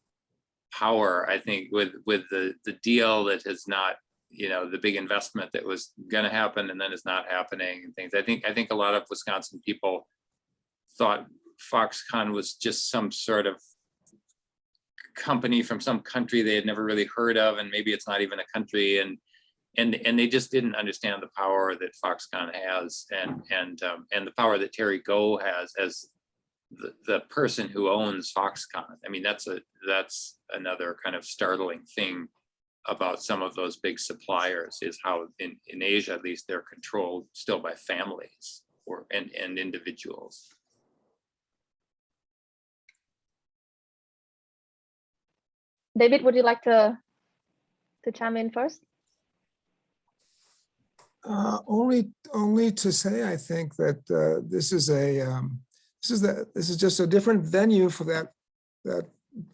power, I think, with the deal that has not, you know, the big investment that was going to happen and then is not happening and things. I think a lot of Wisconsin people thought Foxconn was just some sort of company from some country they had never really heard of, and maybe it's not even a country, and they just didn't understand the power that Foxconn has, and the power that Terry Goh has as the person who owns Foxconn. I mean, that's another kind of startling thing about some of those big suppliers, is how in Asia, at least, they're controlled still by families and individuals. David, would you like to chime in first? Only to say, I think that this is just a different venue for that that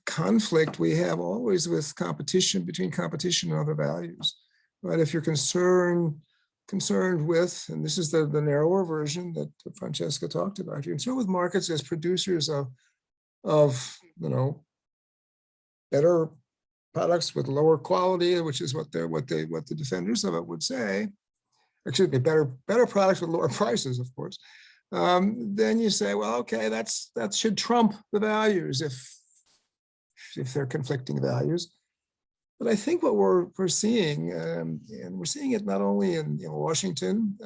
conflict we have always with competition, between competition and other values. But if you're concerned with, and this is the narrower version that Francesca talked about, you're concerned with markets as producers of better products with lower quality, which is what the defenders of it would say. Excuse me, better products with lower prices, of course. Then you say, well, okay, that should trump the values if they're conflicting values. But I think what we're seeing, and we're seeing it not only in Washington,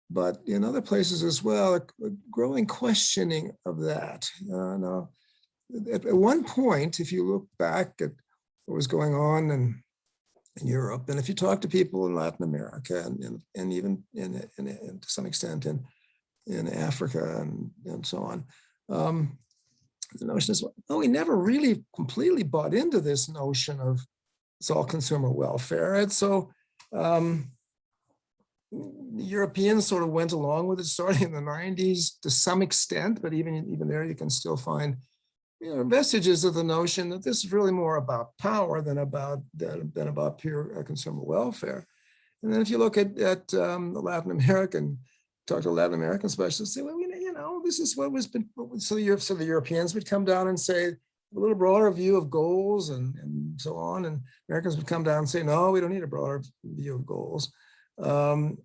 but in other places as well, a growing questioning of that. Now, at one point, if you look back at what was going on in Europe, and if you talk to people in Latin America and even to some extent in Africa and so on, the notion is, well, we never really completely bought into this notion of it's all consumer welfare. And so Europeans sort of went along with it starting in the 90s to some extent, but even there you can still find vestiges of the notion that this is really more about power than about pure consumer welfare. And then if you look at Latin American, talk to Latin American specialists, say, well, this is what was been. So the Europeans would come down and say a little broader view of goals and so on, and Americans would come down and say, no, we don't need a broader view of goals. And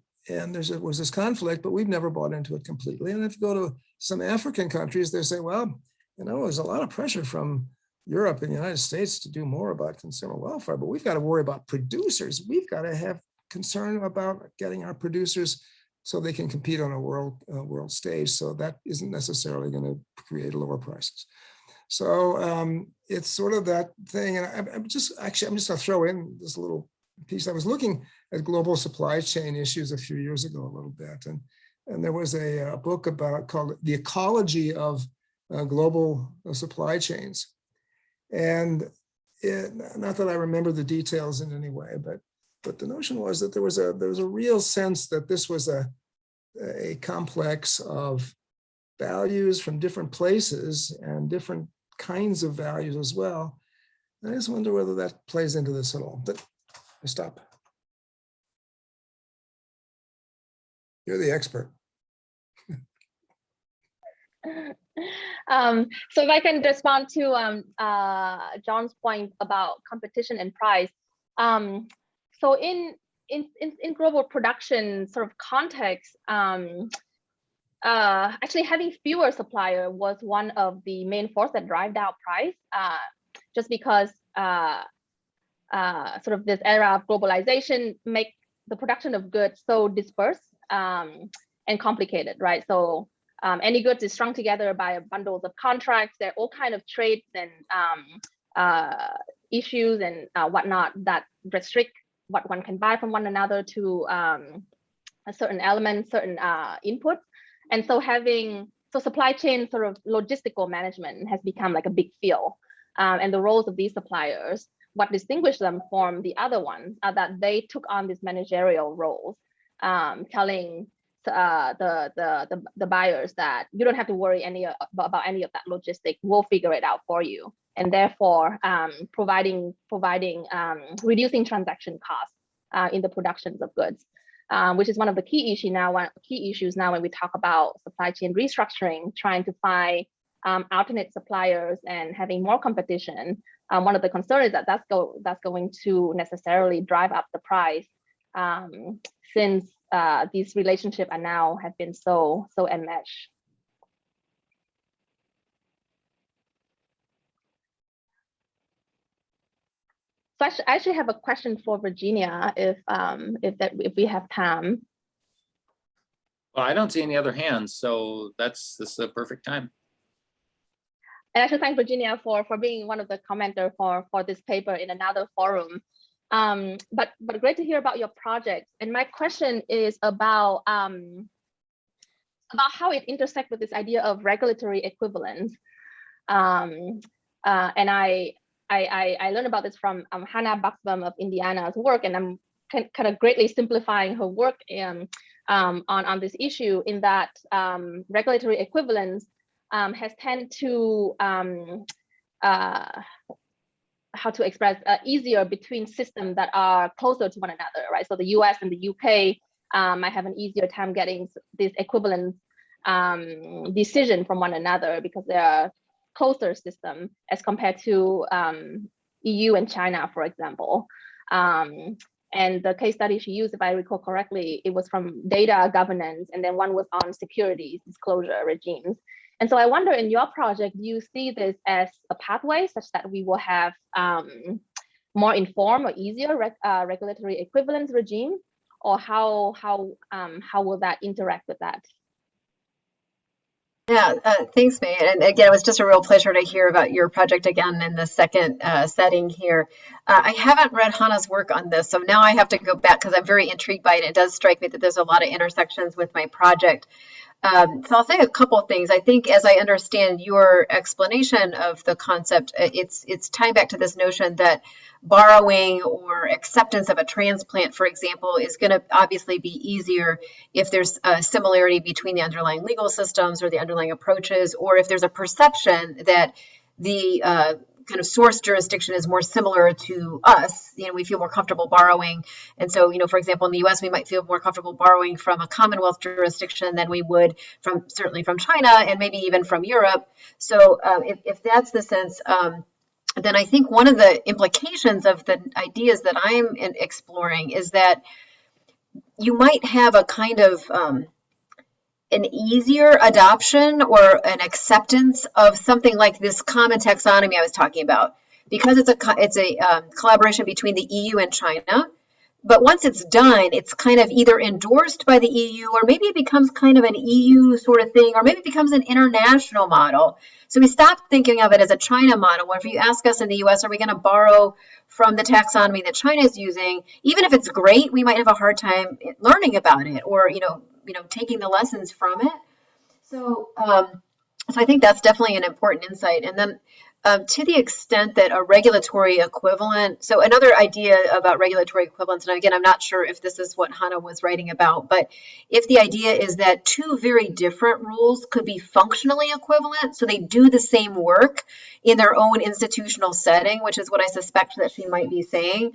was this conflict, but we've never bought into it completely. And if you go to some African countries, they say, well, there's a lot of pressure from Europe and the United States to do more about consumer welfare, but we've got to worry about producers. We've got to have concern about getting our producers so they can compete on a world stage. So that isn't necessarily going to create lower prices. So it's sort of that thing. And I'm just going to throw in this little piece. I was looking at global supply chain issues a few years ago a little bit. And there was a book called The Ecology of Global Supply Chains. And not that I remember the details in any way, but the notion was that there was a real sense that this was a complex of values from different places and different kinds of values as well. And I just wonder whether that plays into this at all. But I stop. You're the expert. So if I can respond to John's point about competition and price. So in global production sort of context, actually having fewer suppliers was one of the main forces that drive down price, just because sort of this era of globalization make the production of goods so dispersed and complicated, right? So any goods is strung together by bundles of contracts. There are all kinds of trades and issues and whatnot that restrict what one can buy from one another to a certain element, certain inputs. And so so supply chain sort of logistical management has become like a big field. And the roles of these suppliers, what distinguishes them from the other ones are that they took on these managerial roles, telling the buyers that you don't have to worry about any of that logistics. We'll figure it out for you, and therefore reducing transaction costs in the productions of goods, which is one of the key issues now when we talk about supply chain restructuring, trying to find alternate suppliers and having more competition. One of the concerns is that that's going to necessarily drive up the price, since these relationships have been so enmeshed. So I actually have a question for Virginia, if we have time. Well, I don't see any other hands, so this is a perfect time. And I should thank Virginia for being one of the commenters for this paper in another forum. But great to hear about your project. And my question is about how it intersects with this idea of regulatory equivalence. And I learned about this from Hannah Buxbaum of Indiana's work, and I'm kind of greatly simplifying her work on this issue in that regulatory equivalence has tended to how to express easier between systems that are closer to one another, right? So the US and the UK might have an easier time getting this equivalent decision from one another because they are closer system as compared to EU and China, for example. And the case study she used, if I recall correctly, it was from data governance, and then one was on securities disclosure regimes. And so I wonder, in your project, do you see this as a pathway such that we will have more informed or easier regulatory equivalence regime, or how will that interact with that? Yeah, thanks, May. And again, it was just a real pleasure to hear about your project again in the second setting here. I haven't read Hannah's work on this, so now I have to go back because I'm very intrigued by it. It does strike me that there's a lot of intersections with my project. So I'll say a couple of things. I think, as I understand your explanation of the concept, it's tying back to this notion that borrowing or acceptance of a transplant, for example, is going to obviously be easier if there's a similarity between the underlying legal systems or the underlying approaches, or if there's a perception that the kind of source jurisdiction is more similar to us. You know, we feel more comfortable borrowing. And so, you know, for example, in the US, we might feel more comfortable borrowing from a Commonwealth jurisdiction than we would from certainly from China and maybe even from Europe. So if that's the sense, then I think one of the implications of the ideas that I'm exploring is that you might have a kind of an easier adoption or an acceptance of something like this common taxonomy I was talking about, because it's a collaboration between the EU and China. But once it's done, it's kind of either endorsed by the EU, or maybe it becomes kind of an EU sort of thing, or maybe it becomes an international model. So we stop thinking of it as a China model, where if you ask us in the US, are we going to borrow from the taxonomy that China is using, even if it's great, we might have a hard time learning about it, or taking the lessons from it. So so I think that's definitely an important insight. And then to the extent that a regulatory equivalent, so another idea about regulatory equivalence, and again, I'm not sure if this is what Hannah was writing about, but if the idea is that two very different rules could be functionally equivalent, so they do the same work in their own institutional setting, which is what I suspect that she might be saying,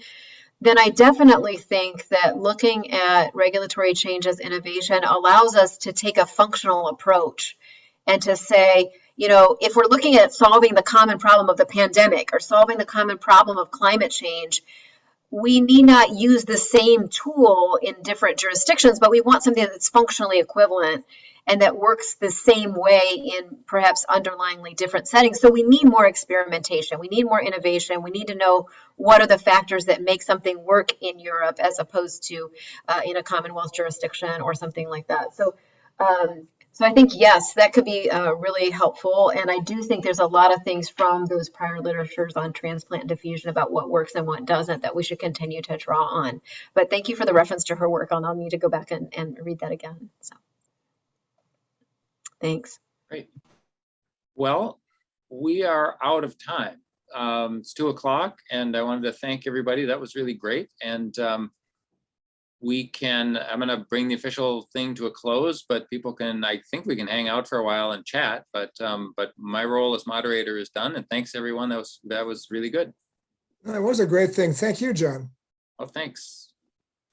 then I definitely think that looking at regulatory change as innovation allows us to take a functional approach and to say, you know, if we're looking at solving the common problem of the pandemic or solving the common problem of climate change, we need not use the same tool in different jurisdictions, but we want something that's functionally equivalent and that works the same way in perhaps underlyingly different settings. So we need more experimentation. We need more innovation. We need to know what are the factors that make something work in Europe as opposed to in a Commonwealth jurisdiction or something like that. So I think, yes, that could be really helpful. And I do think there's a lot of things from those prior literatures on transplant diffusion about what works and what doesn't that we should continue to draw on. But thank you for the reference to her work. I'll need to go back and read that again. So thanks. Great. Well, we are out of time. It's 2 o'clock, and I wanted to thank everybody. That was really great. And I'm going to bring the official thing to a close, but people can, I think we can hang out for a while and chat, but my role as moderator is done. And thanks everyone. That was really good. That was a great thing. Thank you, John. Oh, thanks.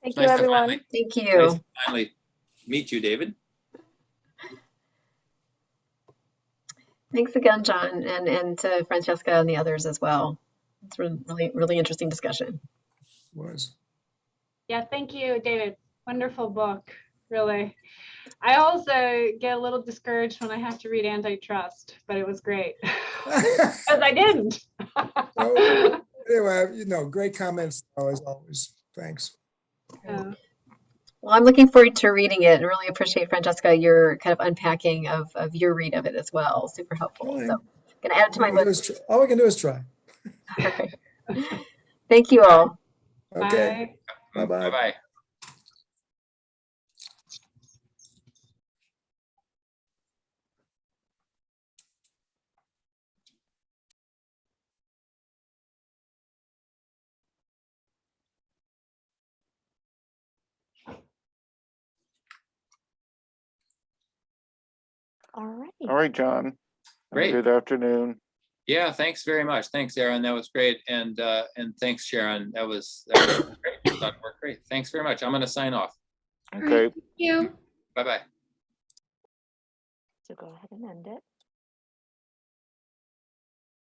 Thank It's you, nice to everyone. Thank nice you. to finally meet you, David. Thanks again, John, and to Francesca and the others as well. It's really, really interesting discussion. It was. Yeah, thank you, David. Wonderful book, really. I also get a little discouraged when I have to read Antitrust, but it was great because I didn't. So, anyway, great comments as always. Thanks. Well, I'm looking forward to reading it and really appreciate, Francesca, your kind of unpacking of your read of it as well. Super helpful. Right. So I'm going to add it to my list. All we can do is try. All right. Thank you all. Okay. Bye. Bye-bye. Bye-bye. All right. All right, John. Great. Good afternoon. Yeah, thanks very much. Thanks, Aaron. That was great. And thanks, Sharon. That was great. I thought it worked great. Thanks very much. I'm going to sign off. Okay. Thank you. Bye-bye. So go ahead and end it.